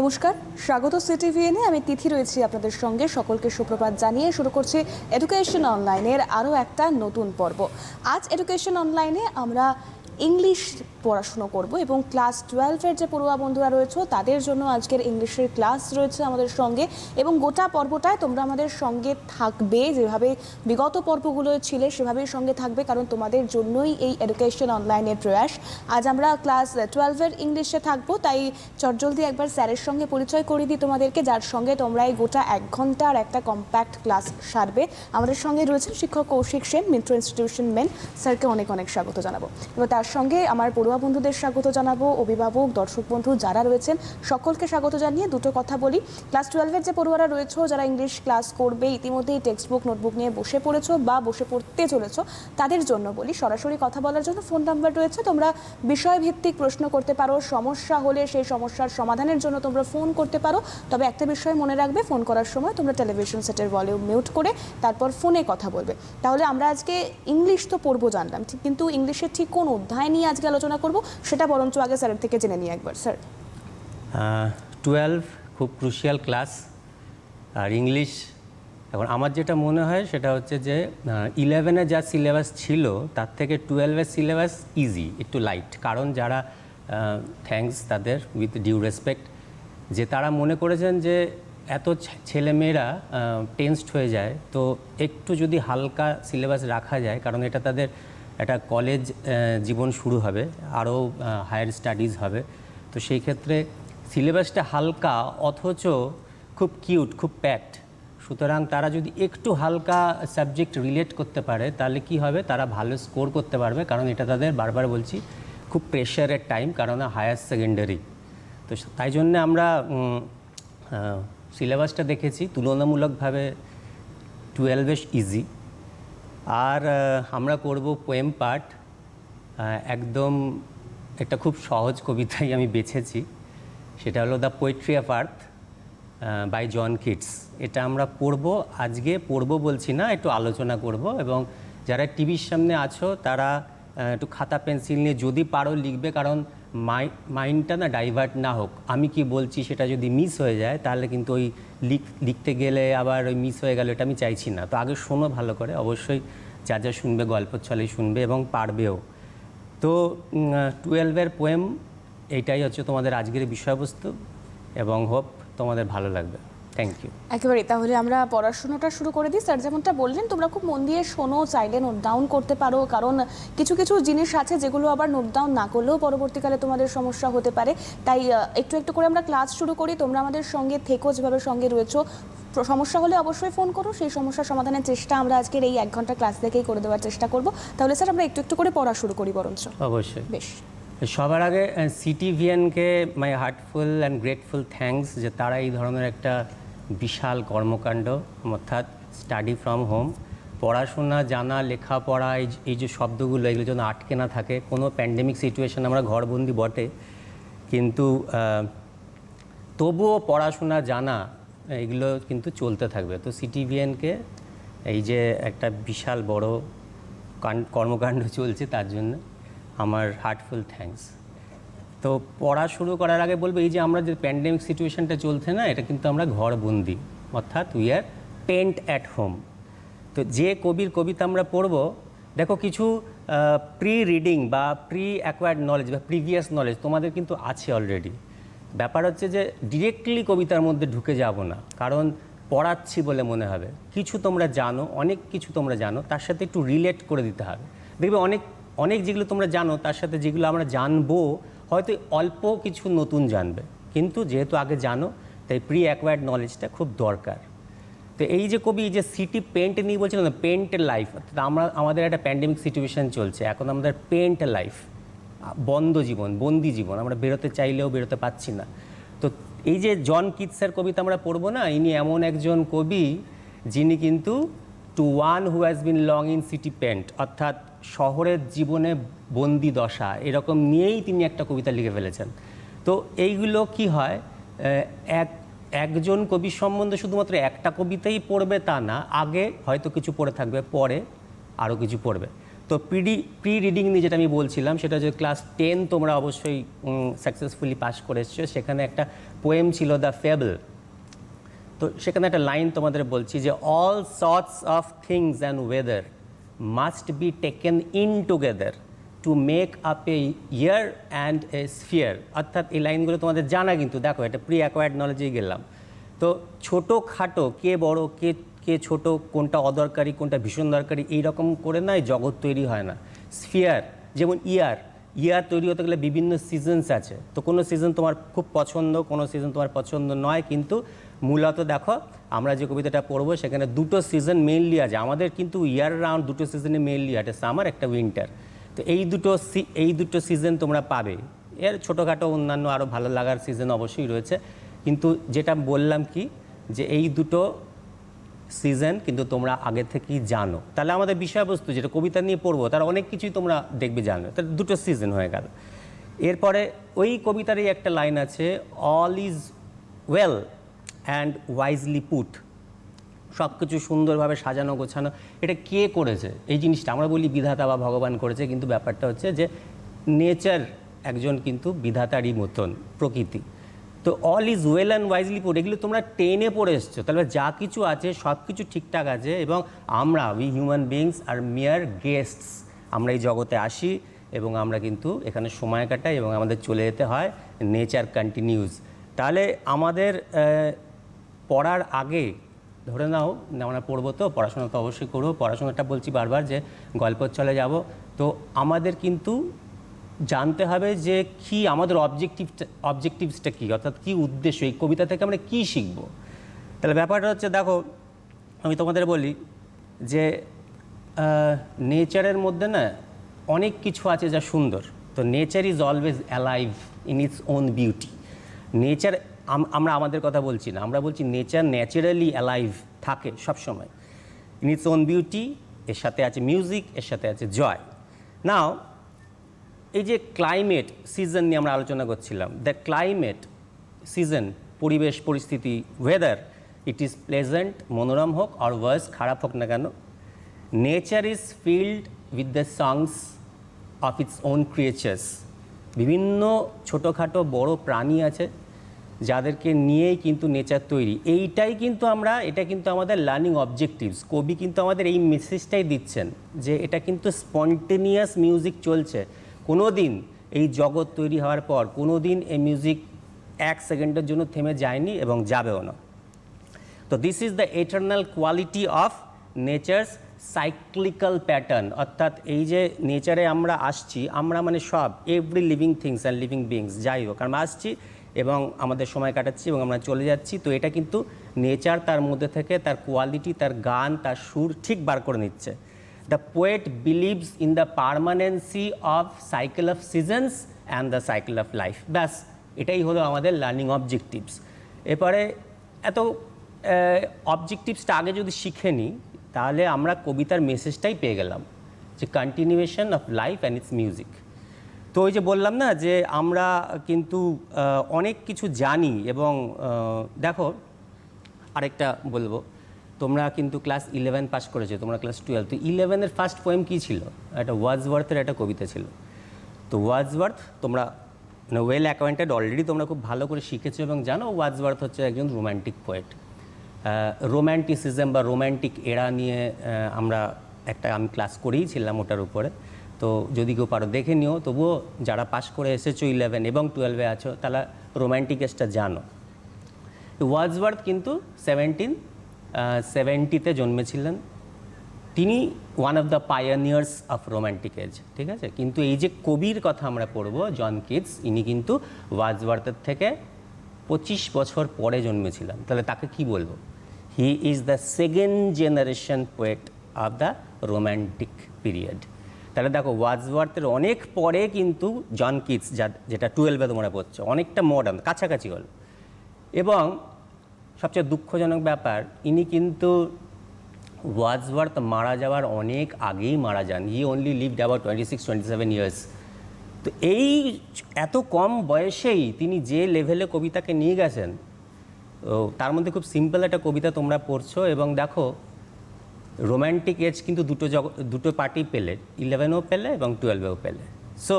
নমস্কার, স্বাগত সিটিভিএনে। আমি তিথি রয়েছি আপনাদের সঙ্গে। সকলকে সুপ্রভাত জানিয়ে শুরু করছি এডুকেশন অনলাইনের আরও একটা নতুন পর্ব। আজ এডুকেশন অনলাইনে আমরা ইংলিশ পড়াশুনো করব এবং ক্লাস 12-এর যে পড়ুয়া বন্ধুরা রয়েছে তাদের জন্য আজকের ইংলিশের ক্লাস রয়েছে আমাদের সঙ্গে, এবং গোটা পর্বটায় তোমরা আমাদের সঙ্গে থাকবে। যেভাবে বিগত পর্বগুলো ছিলে সেভাবেই সঙ্গে থাকবে, কারণ তোমাদের জন্যই এই এডুকেশন অনলাইনের প্রয়াস। আজ আমরা ক্লাস 12-এর ইংলিশে থাকবো, তাই চটজলদি একবার স্যারের সঙ্গে পরিচয় করিয়ে দিই তোমাদেরকে, যার সঙ্গে তোমরা এই গোটা 1 ঘন্টার একটা কম্প্যাক্ট ক্লাস সারবে। আমাদের সঙ্গে রয়েছেন শিক্ষক কৌশিক সেন, মিন্ট্রো ইনস্টিটিউশন মেন। স্যারকে অনেক অনেক স্বাগত জানাবো। এবং তার সঙ্গে আমার পড়ুয়া বন্ধুদের স্বাগত জানাবো, অভিভাবক, দর্শক বন্ধু যারা রয়েছেন সকলকে স্বাগত জানিয়ে দুটো কথা বলি। ক্লাস 12-এর যে পড়ুয়ারা রয়েছে, যারা ইংলিশ ক্লাস করবে, ইতিমধ্যেই টেক্সট বুক নোটবুক নিয়ে বসে পড়েছো বা বসে পড়তে চলেছো, তাদের জন্য বলি সরাসরি কথা বলার জন্য ফোন নাম্বার রয়েছে। তোমরা বিষয়ভিত্তিক প্রশ্ন করতে পারো, সমস্যা হলে সেই সমস্যার সমাধানের জন্য তোমরা ফোন করতে পারো। তবে একটা বিষয় মনে রাখবে, ফোন করার সময় তোমরা টেলিভিশন সেটের ভলিউম মিউট করে তারপর ফোনে কথা বলবে। তাহলে আমরা আজকে ইংলিশ তো পড়বো জানলাম, কিন্তু ইংলিশের ঠিক কোন অধ্যায় নিয়ে আজকে আলোচনা করব সেটা বরঞ্চ আগে স্যারের থেকে জেনে নিই একবার। স্যার, 12 খুব ক্রুশিয়াল ক্লাস। আর ইংলিশ এখন আমার যেটা মনে হয় সেটা হচ্ছে যে 11-এ যা সিলেবাস ছিল তার থেকে 12-এর সিলেবাস ইজি, একটু লাইট। কারণ যারা থ্যাঙ্কস তাদের, উইথ ডিউ রেসপেক্ট, যে তারা মনে করেছেন যে এত ছেলেমেয়েরা টেন্সড হয়ে যায়, তো একটু যদি হালকা সিলেবাস রাখা যায়, কারণ এটা তাদের একটা কলেজ জীবন শুরু হবে, আরও হায়ার স্টাডিজ হবে। তো সেই ক্ষেত্রে সিলেবাসটা হালকা অথচ খুব কিউট, খুব প্যাকড। সুতরাং তারা যদি একটু হালকা সাবজেক্ট রিলেট করতে পারে তাহলে কি হবে, তারা ভালো স্কোর করতে পারবে। কারণ এটা তাদের, বারবার বলছি, খুব প্রেশারের টাইম, কারণ হায়ার সেকেন্ডারি। তো তাই জন্যে আমরা সিলেবাসটা দেখেছি তুলনামূলকভাবে 12 বেশ ইজি। আর আমরা করব পোয়েম পার্ট। একদম একটা খুব সহজ কবিতাই আমি বেছেছি, সেটা হলো the poetry of earth by John Keats. এটা আমরা পড়ব আজকে, পড়ব বলছি না, একটু আলোচনা করব। এবং যারা টিভির সামনে আছো তারা একটু খাতা পেন্সিল নিয়ে যদি পারো লিখবে, কারণ মাইন্ডটা না ডাইভার্ট না হোক। আমি কি বলছি সেটা যদি মিস হয়ে যায় তাহলে কিন্তু ওই লিখতে গেলে আবার ওই মিস হয়ে গেল, এটা আমি চাইছি না। তো আগে শোনো ভালো করে, অবশ্যই যা যা শুনবে গল্পের ছলেই শুনবে এবং পারবেও। তো 12-এর পোয়েম এইটাই হচ্ছে তোমাদের আজকের বিষয়বস্তু, এবং হোপ তোমাদের ভালো লাগবে। Thank you. একেবারে। তাহলে আমরা পড়াশোনাটা শুরু করে দিই। স্যার যেমনটা বললেন, তোমরা খুব মন দিয়ে শোনো, চাইলে নোট ডাউন করতে পারো, কারণ কিছু কিছু জিনিস আছে যেগুলো আবার নোট ডাউন না করলেও পরবর্তীকালে তোমাদের সমস্যা হতে পারে। তাই একটু একটু করে আমরা ক্লাস শুরু করি। তোমরা আমাদের সঙ্গে থেকো, যেভাবে সঙ্গে রয়েছো। সমস্যা হলে অবশ্যই ফোন করো, সেই সমস্যার সমাধানের চেষ্টা আমরা আজকের এই 1 ঘন্টা ক্লাস থেকেই করে দেওয়ার চেষ্টা করব। তাহলে স্যার আমরা একটু একটু করে পড়া শুরু করি বরঞ্চ। অবশ্যই। বেশ, সবার আগে সিটিভিএনকে মাই হার্টফুল অ্যান্ড গ্রেটফুল থ্যাঙ্কস, যে তারা এই ধরনের একটা বিশাল কর্মকাণ্ড, অর্থাৎ স্টাডি ফ্রম হোম, পড়াশোনা জানা, লেখাপড়া, এই যে শব্দগুলো, এগুলো যেন আটকে না থাকে। কোনো প্যান্ডেমিক সিচুয়েশন, আমরা ঘরবন্দি বটে, কিন্তু তবুও পড়াশোনা জানা এগুলো কিন্তু চলতে থাকবে। তো সিটিভিএনকে এই যে একটা বিশাল বড় কর্মকাণ্ড চলছে, তার জন্য আমার হার্টফুল থ্যাঙ্কস। তো পড়া শুরু করার আগে বলবো, এই যে আমরা যে প্যান্ডেমিক সিচুয়েশনটা চলছে না, এটা কিন্তু আমরা ঘরবন্দি, অর্থাৎ we are pent at home. তো যে কবির কবিতা আমরা পড়ব, দেখো কিছু প্রি রিডিং বা প্রি অ্যাকোয়ার্ড নলেজ বা প্রিভিয়াস নলেজ তোমাদের কিন্তু আছে অলরেডি। ব্যাপার হচ্ছে যে ডিরেক্টলি কবিতার মধ্যে ঢুকে যাব না, কারণ পড়াচ্ছি বলে মনে হবে। কিছু তোমরা জানো, অনেক কিছু তোমরা জানো, তার সাথে একটু রিলেট করে দিতে হবে। দেখবে অনেক অনেক যেগুলো তোমরা জানো তার সাথে যেগুলো আমরা জানবো, হয়তো অল্প কিছু নতুন জানবে, কিন্তু যেহেতু আগে জানো, তাই প্রি অ্যাকোয়ার্ড নলেজটা খুব দরকার। তো এই যে কবি যে সিটি পেন্ট নিয়ে বলছিলেন না, পেন্ট লাইফ, অর্থাৎ আমাদের একটা প্যান্ডেমিক সিচুয়েশান চলছে এখন, আমাদের পেন্ট লাইফ, বন্ধ জীবন, বন্দি জীবন, আমরা বেরোতে চাইলেও বেরোতে পারছি না। তো এই যে জন কিটসের কবিতা আমরা পড়বো না, ইনি এমন একজন কবি যিনি কিন্তু to one who has been long in city pent, অর্থাৎ শহরের জীবনে বন্দি দশা, এরকম নিয়েই তিনি একটা কবিতা লিখে ফেলেছেন। তো এইগুলো কি হয়, একজন কবির সম্বন্ধে শুধুমাত্র একটা কবিতাই পড়বে তা না, আগে হয়তো কিছু পড়ে থাকবে, পরে আরও কিছু পড়বে। তো তো প্রি রিডিং নিয়ে যেটা আমি বলছিলাম সেটা যে ক্লাস 10 তোমরা অবশ্যই সাকসেসফুলি পাস করে এসছো, সেখানে একটা পোয়েম ছিল দ্য ফেবল। তো সেখানে একটা লাইন তোমাদের বলছি যে all sorts of things and weather must be taken in together to make up A year and a sphere. অর্থাৎ এই লাইনগুলো তোমাদের জানা, কিন্তু দেখো এটা প্রি অ্যাকোয়ার্ড নলেজেই গেলাম। তো ছোটোখাটো কে বড় কে কে ছোট, কোনটা অদরকারি কোনটা ভীষণ দরকারি, এইরকম করে নয় জগৎ তৈরি হয় না। স্ফিয়ার যেমন ইয়ার তৈরি হতে গেলে বিভিন্ন সিজনস আছে, তো কোনো সিজন তোমার খুব পছন্দ, কোনো সিজন তোমার পছন্দ নয়, কিন্তু মূলত দেখো আমরা যে কবিতাটা পড়বো সেখানে দুটো সিজন মেইনলি আছে আমাদের, কিন্তু ইয়ার রাউন্ড দুটো সিজনে মেইনলি আছে, সামার একটা উইন্টার। তো এই দুটো সিজন তোমরা পাবে। এর ছোটোখাটো অন্যান্য আরও ভালো লাগার সিজন অবশ্যই রয়েছে, কিন্তু যেটা বললাম কি যে এই দুটো সিজন কিন্তু তোমরা আগে থেকেই জানো, তাহলে আমাদের বিষয়বস্তু যেটা কবিতা নিয়ে পড়বো তার অনেক কিছুই তোমরা দেখবে জানো, তাহলে দুটো সিজন হয়ে গেল। এরপরে ওই কবিতারই একটা লাইন আছে, all is well and wisely put. সব কিছু সুন্দরভাবে সাজানো গোছানো, এটা কে করেছে এই জিনিসটা? আমরা বলি বিধাতা বা ভগবান করেছে, কিন্তু ব্যাপারটা হচ্ছে যে নেচার একজন কিন্তু বিধাতারই মতন, প্রকৃতি। তো all is well and wisely put, এগুলো তোমরা টেনে পড়ে এসছো, তাহলে যা কিছু আছে সব কিছু ঠিকঠাক আছে। এবং আমরা উই হিউম্যান বিংস আর মিয়ার গেস্টস, আমরা এই জগতে আসি এবং আমরা কিন্তু এখানে সময় কাটাই এবং আমাদের চলে যেতে হয়, নেচার কন্টিনিউজ। তাহলে আমাদের পড়ার আগে ধরে নাও আমরা পড়বো, তো পড়াশোনা তো অবশ্যই করবো, পড়াশোনাটা বলছি বারবার যে গল্পের চলে যাব, তো আমাদের কিন্তু জানতে হবে যে কি আমাদের অবজেক্টিভসটা কী, অর্থাৎ কী উদ্দেশ্য, এই কবিতা থেকে আমরা কী শিখব। তাহলে ব্যাপারটা হচ্ছে দেখো আমি তোমাদের বলি যে নেচারের মধ্যে না অনেক কিছু আছে যা সুন্দর। তো nature is always alive in its own beauty. Nature, আমরা আমাদের কথা বলছি না, আমরা বলছি নেচার ন্যাচারালি অ্যালাইভ থাকে সবসময় ইন ইটস ওন বিউটি। এর সাথে আছে মিউজিক, এর সাথে আছে জয়। নাও এই যে ক্লাইমেট সিজন নিয়ে আমরা আলোচনা করছিলাম, দ্য ক্লাইমেট সিজন, পরিবেশ পরিস্থিতি, ওয়েদার, ইট ইজ প্লেজেন্ট, মনোরম হোক আর ওয়ার্স, খারাপ হোক না কেন, nature is filled with the songs of its own creatures. বিভিন্ন ছোটোখাটো বড় প্রাণী আছে যাদেরকে নিয়েই কিন্তু নেচার তৈরি। এটা কিন্তু আমাদের লার্নিং অবজেক্টিভস। কবি কিন্তু আমাদের এই মেসেজটাই দিচ্ছেন যে এটা কিন্তু স্পন্টেনিয়াস মিউজিক চলছে, কোনো দিন এই জগৎ তৈরি হওয়ার পর কোনো দিন এই মিউজিক এক সেকেন্ডের জন্য থেমে যায়নি এবং যাবেও না। তো this is the eternal quality of nature's cyclical pattern, অর্থাৎ এই যে নেচারে আমরা আসছি, আমরা মানে সব every living things and living beings, যাই হোক আমরা আসছি এবং আমাদের সময় কাটাচ্ছি এবং আমরা চলে যাচ্ছি। তো এটা কিন্তু নেচার তার মধ্যে থেকে তার কোয়ালিটি, তার গান, তার সুর ঠিক বার করে নিচ্ছে। The poet believes in the পারমানেন্সি of cycle of seasons and the cycle of life. ব্যাস এটাই হলো আমাদের লার্নিং অবজেক্টিভস। এরপরে এত অবজেক্টিভসটা আগে যদি শিখে নিই তাহলে আমরা কবিতার মেসেজটাই পেয়ে গেলাম, যে continuation of life and it's music. তো ওই যে বললাম না যে আমরা কিন্তু অনেক কিছু জানি এবং দেখো আরেকটা বলবো, তোমরা কিন্তু ক্লাস 11 পাস করেছো, তোমরা ক্লাস 12, তো 11-এর ফার্স্ট পোয়েম কী ছিল? একটা ওয়ার্ডসওয়ার্থের একটা কবিতা ছিল। তো ওয়ার্ডসওয়ার্থ তোমরা ওয়েল অ্যাকোয়ান্টেড, অলরেডি তোমরা খুব ভালো করে শিখেছো এবং জানো ওয়ার্ডসওয়ার্থ হচ্ছে একজন রোম্যান্টিক পোয়েট। রোম্যান্টিসিজম বা রোম্যান্টিক এরা নিয়ে আমি ক্লাস করেইছিলাম ওটার উপরে, তো যদি কেউ পারো দেখে নিও। তবুও যারা পাস করে এসেছো 11 এবং 12-এ আছো তারা রোম্যান্টিকেসটা জানো। ওয়ার্ডসওয়ার্থ কিন্তু 1770-তে জন্মেছিলেন, তিনি one of the pioneers of romantic age, ঠিক আছে। কিন্তু এই যে কবির কথা আমরা পড়বো জন কিটস, ইনি কিন্তু ওয়ার্ডসওয়ার্থের থেকে 25 বছর পরে জন্মেছিলেন। তাহলে তাকে কি বলবো? He is the second generation poet of the romantic period. তাহলে দেখো ওয়ার্ডসওয়ার্থের অনেক পরে কিন্তু জন কিটস, যেটা 12-এ তোমরা পড়ছো, অনেকটা মডার্ন, কাছাকাছি হল। এবং সবচেয়ে দুঃখজনক ব্যাপার, ইনি কিন্তু ওয়ার্ডসওয়ার্থ মারা যাওয়ার অনেক আগেই মারা যান। হি অনলি লিভড অ্যাবাউট 26-27 ইয়ার্স। তো এই এত কম বয়সেই তিনি যে লেভেলে কবিতাকে নিয়ে গেছেন, তো তার মধ্যে খুব সিম্পল একটা কবিতা তোমরা পড়ছো এবং দেখো রোম্যান্টিক এজ কিন্তু দুটো পার্টি পেলে, 11ও পেলে এবং 12এও পেলে। সো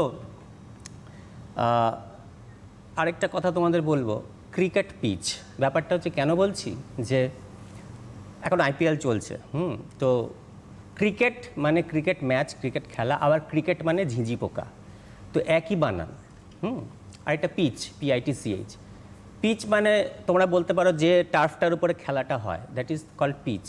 আরেকটা কথা তোমাদের বলবো, ক্রিকেট পিচ ব্যাপারটা হচ্ছে কেন বলছি, যে এখন আইপিএল চলছে, তো ক্রিকেট মানে ক্রিকেট ম্যাচ, ক্রিকেট খেলা, আবার ক্রিকেট মানে ঝিঁঝি পোকা, তো একই বানান। আর একটা পিচ, PITCH, পিচ মানে তোমরা বলতে পারো যে টার্ফটার উপরে খেলাটা হয়, দ্যাট ইজ কল্ড পিচ।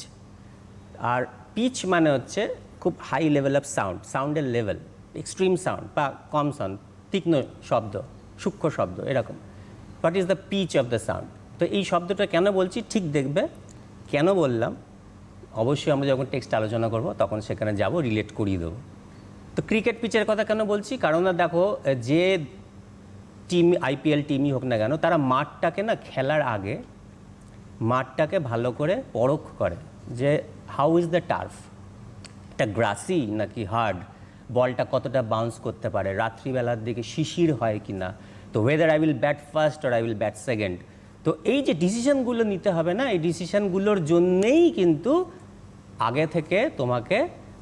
আর পিচ মানে হচ্ছে খুব হাই লেভেল অফ সাউন্ডের লেভেল, এক্সট্রিম সাউন্ড বা কম সাউন্ড, তীক্ষ্ণ শব্দ, সূক্ষ্ম শব্দ, এরকম। What is the pitch of the sound? তো এই শব্দটা কেন বলছি ঠিক দেখবে। কেন বললাম অবশ্যই আমরা যখন টেক্সট আলোচনা করব তখন সেখানে যাব, রিলেট করিয়ে দেবো। তো ক্রিকেট পিচের কথা কেন বলছি, কারণ না দেখো, যে টিম আইপিএল টিমই হোক না কেন, তারা মাঠটাকে না খেলার আগে মাঠটাকে ভালো করে পরখ করে, যে হাউ ইজ দ্য টার্ফ, এটা গ্রাসি নাকি হার্ড, বলটা কতটা বাউন্স করতে পারে, রাত্রিবেলার দিকে শিশির হয় কি না, তো weather I will bat first or I will bat second. তো এই যে ডিসিশনগুলো নিতে হবে না, এই ডিসিশনগুলোর জন্যেই কিন্তু আগে থেকে তোমাকে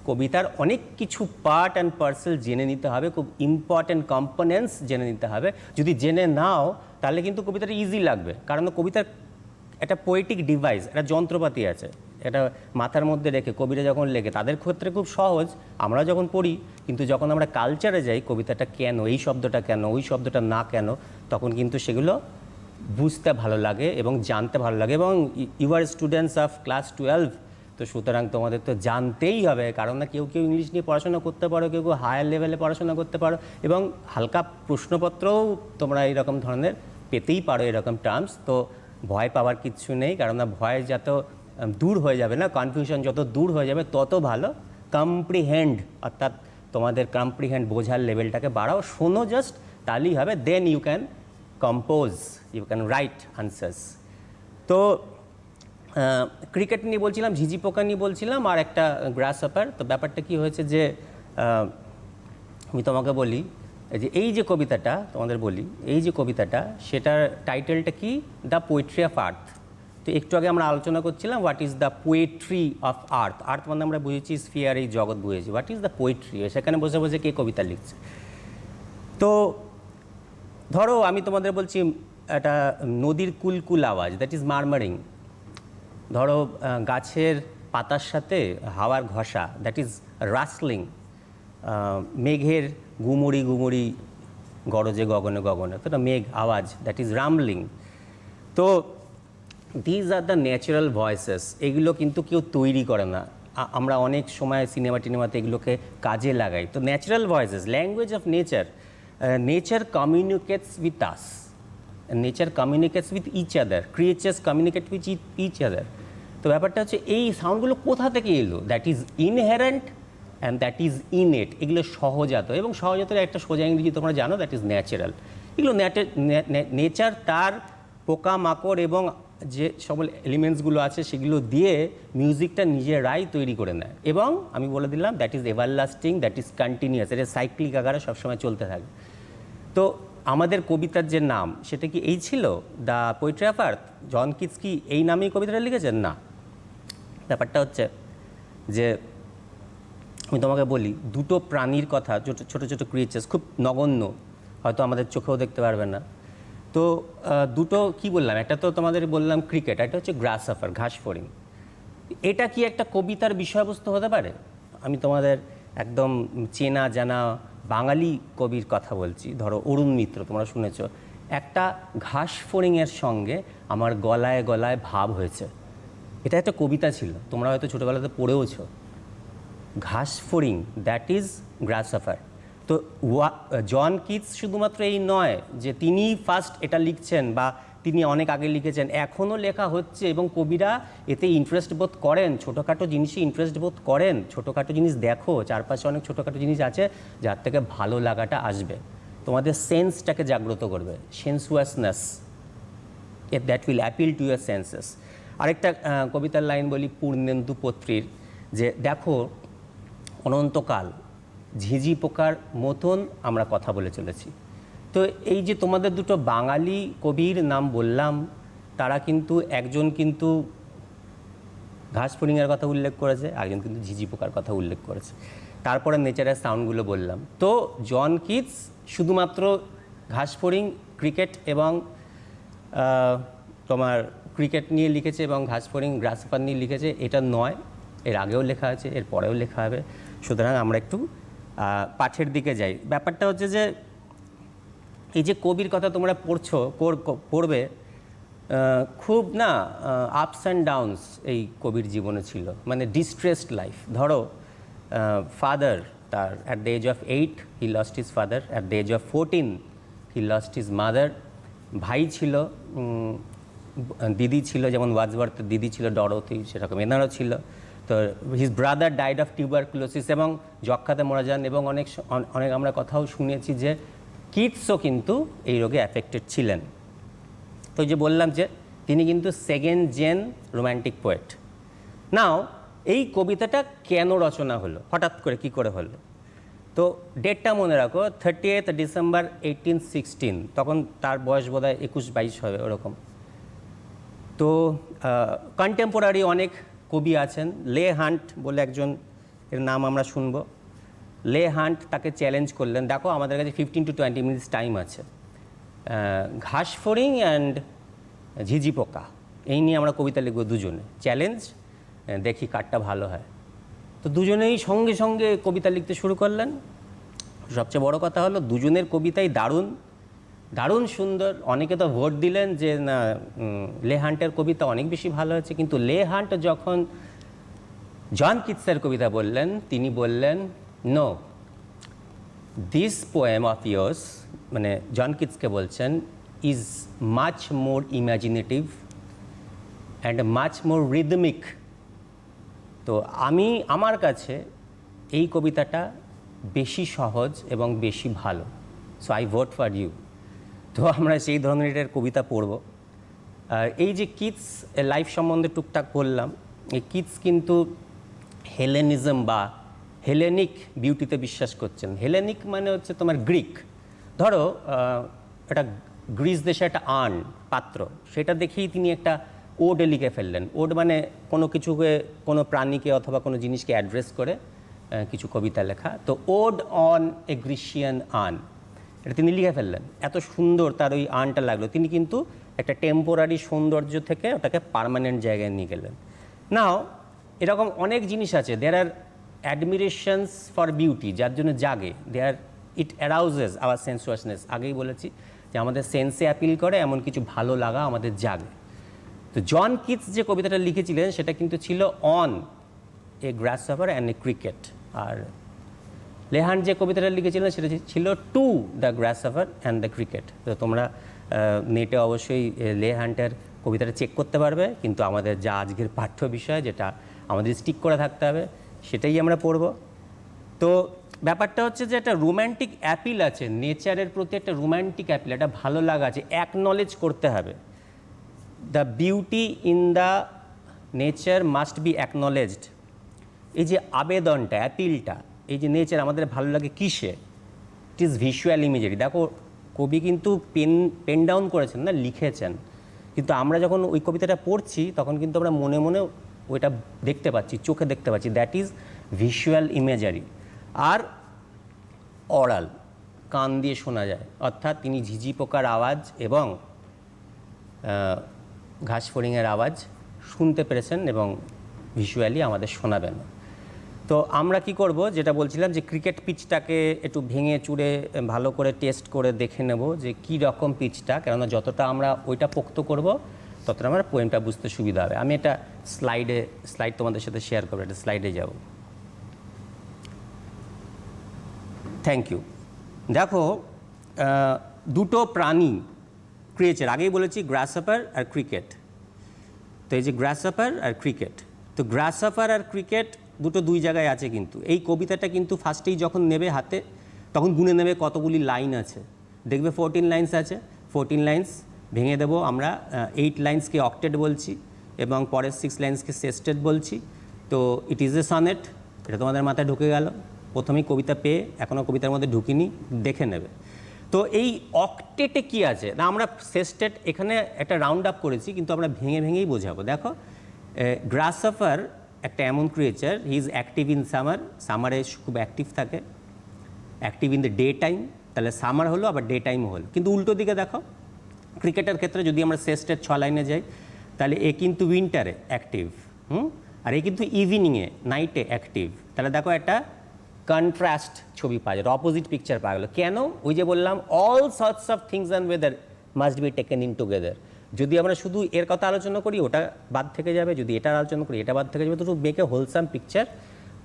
কবিতার অনেক কিছু পার্ট অ্যান্ড পার্সেল জেনে নিতে হবে, খুব ইম্পর্ট্যান্ট কম্পোনেন্টস জেনে নিতে হবে। যদি জেনে নাও তাহলে কিন্তু কবিতাটা ইজি লাগবে, কারণ কবিতার একটা পোয়েটিক ডিভাইস, একটা যন্ত্রপাতি আছে, এটা মাথার মধ্যে রেখে কবিরা যখন লেখে তাদের ক্ষেত্রে খুব সহজ, আমরা যখন পড়ি, কিন্তু যখন আমরা কালচারে যাই, কবিতাটা কেন, এই শব্দটা কেন, ওই শব্দটা না কেন, তখন কিন্তু সেগুলো বুঝতে ভালো লাগে এবং জানতে ভালো লাগে। এবং you are students of class 12, তো সুতরাং তোমাদের তো জানতেই হবে, কারণ না কেউ কেউ ইংলিশ নিয়ে পড়াশোনা করতে পারো, কেউ কেউ হায়ার লেভেলে পড়াশোনা করতে পারো, এবং হালকা প্রশ্নপত্রও তোমরা এইরকম ধরনের পেতেই পারো, এরকম টার্মস। তো ভয় পাওয়ার কিচ্ছু নেই, কারণ না ভয় যত দূর হয়ে যাবে না, কনফিউশন যত দূর হয়ে যাবে তত ভালো। কম্প্রিহেন্ড, অর্থাৎ তোমাদের কম্প্রিহেন্ড, বোঝার লেভেলটাকে বাড়াও, শোনো জাস্ট, তাহলেই হবে। Then you can compose, you can write answers. তো ক্রিকেট নিয়ে বলছিলাম, ঝিঝি পোকা নিয়ে বলছিলাম, আর একটা গ্রাস হপার। তো ব্যাপারটা কি হয়েছে, যে আমি তোমাকে বলি যে এই যে কবিতাটা তোমাদের বলি, এই যে কবিতাটা, সেটার টাইটেলটা কি, দ্য পোয়েট্রি অফ আর্থ। তো একটু আগে আমরা আলোচনা করছিলাম what is the poetry of earth. Earth মানে আমরা বুঝেছি স্ফিয়ার, এই জগৎ বুঝেছি। হোয়াট ইজ দ্য পোয়েট্রি, সেখানে বসে বসে কে কবিতা লিখছে। তো ধরো আমি তোমাদের বলছি একটা নদীর কুলকুল আওয়াজ, দ্যাট ইজ মারমারিং। ধরো গাছের পাতার সাথে হাওয়ার ঘষা, দ্যাট ইজ রাসলিং। মেঘের গুমুরি গুমুরি গরজে গগনে গগনে, তো মেঘ আওয়াজ, দ্যাট ইজ রামলিং। তো these are the natural voices, এগুলো কিন্তু কেউ তৈরি করে না, আমরা অনেক সময় সিনেমা টিনেমাতে এগুলোকে কাজে লাগাই। তো natural voices, language of nature, nature communicates with us, nature communicates with each other, creatures communicate with each other. তো ব্যাপারটা হচ্ছে এই সাউন্ডগুলো কোথা থেকে এলো, that is inherent and that is innate, এগুলো সহজাত। এবং সহজাতের একটা সোজা ইংরেজি তোমরা জানো, দ্যাট ইজ ন্যাচারাল। এগুলো নেচার তার পোকামাকড় এবং যে সকল এলিমেন্টসগুলো আছে সেগুলো দিয়ে মিউজিকটা নিজেরাই তৈরি করে নেয়। এবং আমি বলে দিলাম that is everlasting, that is continuous, এটা সাইক্লিক আকারে সবসময় চলতে থাকে। তো আমাদের কবিতার যে নাম সেটা কি এই ছিল, the poetry of earth? John Keats কি এই নামেই কবিতাটা লিখেছেন? না। ব্যাপারটা হচ্ছে যে আমি তোমাকে বলি, দুটো প্রাণীর কথা, ছোটো ছোটো ক্রিয়েচার্স, খুব নগণ্য, হয়তো আমাদের চোখেও দেখতে পারবে না। তো দুটো কি বললাম, একটা তো তোমাদের বললাম ক্রিকেট, একটা হচ্ছে গ্রাস হপার, ঘাস ফড়িং। এটা কি একটা কবিতার বিষয়বস্তু হতে পারে? আমি তোমাদের একদম চেনা জানা বাঙালি কবির কথা বলছি, ধরো অরুণ মিত্র, তোমরা শুনেছ, একটা ঘাস ফড়িংয়ের সঙ্গে আমার গলায় গলায় ভাব হয়েছে, এটা একটা কবিতা ছিল, তোমরা হয়তো ছোটোবেলাতে পড়েওছো। ঘাস ফড়িং, দ্যাট ইজ গ্রাস হপার। তো জন কিটস শুধুমাত্র এই নয় যে তিনি ফার্স্ট এটা লিখছেন বা তিনি অনেক আগে লিখেছেন, এখনও লেখা হচ্ছে এবং কবিরা এতে ইন্টারেস্ট বোধ করেন, ছোটোখাটো জিনিসে ইন্টারেস্ট বোধ করেন। ছোটোখাটো জিনিস দেখো, চারপাশে অনেক ছোটোখাটো জিনিস আছে যার থেকে ভালো লাগাটা আসবে, তোমাদের সেন্সটাকে জাগ্রত করবে, সেন্সুয়াসনেস, that will appeal two year senses. আরেকটা কবিতার লাইন বলি পূর্ণেন্দু পত্রীর, যে দেখো অনন্তকাল ঝিঝি পোকার মতন আমরা কথা বলে চলেছি। তো এই যে তোমাদের দুটো বাঙালি কবির নাম বললাম, তারা কিন্তু একজন কিন্তু ঘাস ফড়িংয়ের কথা উল্লেখ করেছে, একজন কিন্তু ঝিঝি পোকার কথা উল্লেখ করেছে। তারপরে নেচারের সাউন্ডগুলো বললাম। তো জন কিটস শুধুমাত্র ঘাস ফড়িং, ক্রিকেট এবং তোমার ক্রিকেট নিয়ে লিখেছে এবং ঘাস ফড়িং, গ্রাসহপার নিয়ে লিখেছে এটা নয়, এর আগেও লেখা আছে, এর পরেও লেখা হবে। সুতরাং আমরা একটু পাঠের দিকে যাই। ব্যাপারটা হচ্ছে যে এই যে কবির কথা তোমরা পড়বে, খুব না আপস অ্যান্ড ডাউনস এই কবির জীবনে ছিল, মানে ডিস্ট্রেসড লাইফ। ধরো ফাদার তার at the age of 8 he lost his father, at the age of 14 he lost his mother. ভাই ছিল, দিদি ছিল, যেমন ওয়াজওয়ার্থের দিদি ছিল ডরোথি, সেরকম এনারও ছিল। তো his brother died of tuberculosis এবং যক্ষাতে মারা যান। এবং অনেক আমরা কথাও শুনেছি যে কিটসও কিন্তু এই রোগে অ্যাফেক্টেড ছিলেন। তো যে বললাম যে তিনি কিন্তু সেকেন্ড জেন রোম্যান্টিক পোয়েট। নাও এই কবিতাটা কেন রচনা হলো, হঠাৎ করে কি করে হলো? তো ডেটটা মনে রাখো, 30th ডিসেম্বর 1816। তখন তার বয়স বোধহয় 21-22 হবে ওরকম। তো কন্টেম্পোরারি অনেক কবি আছেন। লে হান্ট বলে একজন, এর নাম আমরা শুনব। লে হান্ট তাকে চ্যালেঞ্জ করলেন, দেখো আমাদের কাছে 15 to 20 মিনিটস টাইম আছে, ঘাস ফড়িং অ্যান্ড ঝিঝি পোকা এই নিয়ে আমরা কবিতা লিখব দুজনে, চ্যালেঞ্জ, দেখি কারটা ভালো হয়। তো দুজনেই সঙ্গে সঙ্গে কবিতা লিখতে শুরু করলেন। সবচেয়ে বড় কথা হলো দুজনের কবিতাই দারুণ দারুণ সুন্দর। অনেকে তো ভোট দিলেন যে না, লে হান্টের কবিতা অনেক বেশি ভালো হয়েছে। কিন্তু লে হান্ট যখন জন কিটসের কবিতা বললেন, তিনি বললেন no, this poem of yours, মানে জন কিটসকে বলছেন, is much more imaginative and much more rhythmic. তো আমার কাছে এই কবিতাটা বেশি সহজ এবং বেশি ভালো, so I vote for you. তো আমরা সেই ধরনের কবিতা পড়ব। এই যে কিটস লাইফ সম্বন্ধে টুকটাক বললাম, এই কিটস কিন্তু হেলেনিজম বা হেলেনিক বিউটিতে বিশ্বাস করছেন। হেলেনিক মানে হচ্ছে তোমার গ্রিক। ধরো একটা গ্রিস দেশে একটা পাত্র, সেটা দেখেই তিনি একটা ওড লিখে ফেললেন। ওড মানে কোনো কিছুকে, কোনো প্রাণীকে অথবা কোনো জিনিসকে অ্যাড্রেস করে কিছু কবিতা লেখা। তো ওড অন এ গ্রিসিয়ান এটা তিনি লিখে ফেললেন। এত সুন্দর তার ওই আনটা লাগলো, তিনি কিন্তু একটা টেম্পোরারি সৌন্দর্য থেকে ওটাকে পার্মানেন্ট জায়গায় নিয়ে গেলেন। নাও এরকম অনেক জিনিস আছে, দেয়ার আর অ্যাডমিরেশনস ফর বিউটি, যার জন্য জাগে, ইট অ্যারাউজেস আওয়ার সেন্সুয়াসনেস। আগেই বলেছি যে আমাদের সেন্সে অ্যাপিল করে, এমন কিছু ভালো লাগা আমাদের জাগে। তো জন কিটস যে কবিতাটা লিখেছিলেন সেটা কিন্তু ছিল on a grasshopper and a cricket. আর লেহান্ট যে কবিতাটা লিখেছিলেন সেটা ছিল to the grasshopper and the cricket. তো তোমরা নেটে অবশ্যই লেহান্টের কবিতাটা চেক করতে পারবে, কিন্তু আমাদের যা আজকের পাঠ্য বিষয়, যেটা আমাদের স্টিক করে থাকতে হবে, সেটাই আমরা পড়ব। তো ব্যাপারটা হচ্ছে যে একটা রোম্যান্টিক অ্যাপিল আছে, নেচারের প্রতি একটা রোম্যান্টিক অ্যাপিল, একটা ভালো লাগা আছে, অ্যাকনলেজ করতে হবে। The beauty in the nature must be acknowledged. এই যে আবেদনটা, অ্যাপিলটা, এই যে নেচার আমাদের ভালো লাগে কিসে? It is visual imagery. দেখো কবি কিন্তু পেন ডাউন করেছেন না, লিখেছেন। কিন্তু আমরা যখন ওই কবিতাটা পড়ছি তখন কিন্তু আমরা মনে মনে ওইটা দেখতে পাচ্ছি, চোখে দেখতে পাচ্ছি। That is visual imagery. আর অরাল, কান দিয়ে শোনা যায়, অর্থাৎ তিনি ঝিঝি পোকার আওয়াজ এবং ঘাস ফড়িংয়ের আওয়াজ শুনতে পেরেছেন এবং ভিজুয়ালি আমাদের শোনাবেন। তো আমরা কি করব, যেটা বলছিলাম যে ক্রিকেট পিচটাকে একটু ভেঙে চুড়ে ভালো করে টেস্ট করে দেখে নেব যে কী রকম পিচটা, কেননা যতটা আমরা ওইটা পোক্ত করব ততটা আমার পোয়েমটা বুঝতে সুবিধা হবে। আমি এটা স্লাইড তোমাদের সাথে শেয়ার করবো, একটা স্লাইডে যাব। Thank you. দেখো দুটো প্রাণী, ক্রিয়েচার, আগেই বলেছি গ্রাসহপার আর ক্রিকেট। তো এই যে গ্রাসহপার আর ক্রিকেট, তো গ্রাসহপার আর ক্রিকেট দুই জায়গায় আছে। কিন্তু এই কবিতাটা কিন্তু ফার্স্টেই যখন নেবে হাতে, তখন গুনে নেবে কতগুলি লাইন আছে। দেখবে 14 লাইন্স আছে। 14 লাইন্স ভেঙে দেবো আমরা, 8 লাইন্সকে অক্টেট বলছি এবং পরের 6 লাইন্সকে সেস্টেট বলছি। তো ইট ইজ এ সনেট, এটা তোমাদের মাথায় ঢুকে গেল। প্রথমেই কবিতা পেয়ে, এখনও কবিতার মধ্যে ঢুকিনি, দেখে নেবে। তো এই অক্টেটে কি আছে না, আমরা সেস্টেট এখানে একটা রাউন্ড আপ করেছি, কিন্তু আমরা ভেঙে ভেঙেই বোঝাবো। দেখো গ্রাসহপার একটা এমন creature, he is active in summer, সামারে খুব অ্যাক্টিভ থাকে, active in the day time, তাহলে সামার হলো আবার ডে টাইমও হলো। কিন্তু উল্টো দিকে দেখো, ক্রিকেটের ক্ষেত্রে যদি আমরা শেষের 6 লাইনে যাই, তাহলে এ কিন্তু উইন্টারে অ্যাক্টিভ, আর এ কিন্তু ইভিনিংয়ে নাইটে অ্যাক্টিভ। তাহলে দেখো একটা কন্ট্রাস্ট ছবি পাওয়া যায়, অপোজিট পিকচার পাওয়া গেলো। কেন? ওই যে বললাম, all sorts of things and weather must be taken in together. যদি আমরা শুধু এর কথা আলোচনা করি, ওটা বাদ থেকে যাবে, যদি এটার আলোচনা করি, এটা বাদ থেকে যাবে। তো মেক এ হোলসাম পিকচার,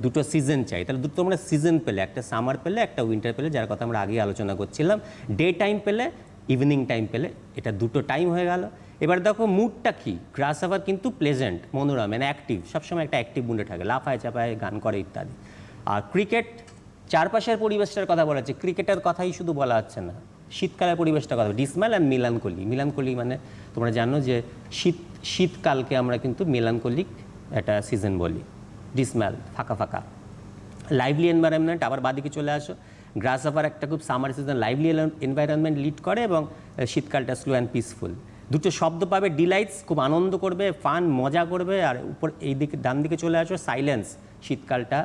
দুটো সিজন চাই। তাহলে দুটো আমরা সিজন পেলে, একটা সামার পেলে, একটা উইন্টার পেলে, যার কথা আমরা আগে আলোচনা করছিলাম। ডে টাইম পেলে, ইভিনিং টাইম পেলে, এটা দুটো টাইম হয়ে গেল। এবার দেখো মুডটা কি, গ্রাসহপার কিন্তু প্লেজেন্ট, মনোরম, মানে অ্যাক্টিভ, সবসময় একটা অ্যাক্টিভ মুডে থাকে, লাফায় চাপায়, গান করে ইত্যাদি। আর ক্রিকেট, চারপাশের পরিবেশটার কথা বলা হচ্ছে, ক্রিকেটের কথাই শুধু বলা হচ্ছে না, শীতকালের পরিবেশটার কথা, ডিসমাল অ্যান্ড মিলানকলি। মিলানকলি মানে তোমরা জানো যে শীতকালকে আমরা কিন্তু মিলানকলিক একটা সিজন বলি, ডিসমাল, ফাঁকা ফাঁকা। লাইভলি এনভায়রনমেন্ট, আবার বাদিকে চলে আসো, গ্রাসহপার একটা খুব summer season lively environment lead করে, এবং শীতকালটা স্লো অ্যান্ড পিসফুল। দুটো শব্দ পাবে, ডিলাইটস, খুব আনন্দ করবে, ফান, মজা করবে। আর উপর এই দিকে ডান দিকে চলে আসো, সাইলেন্স, শীতকালটা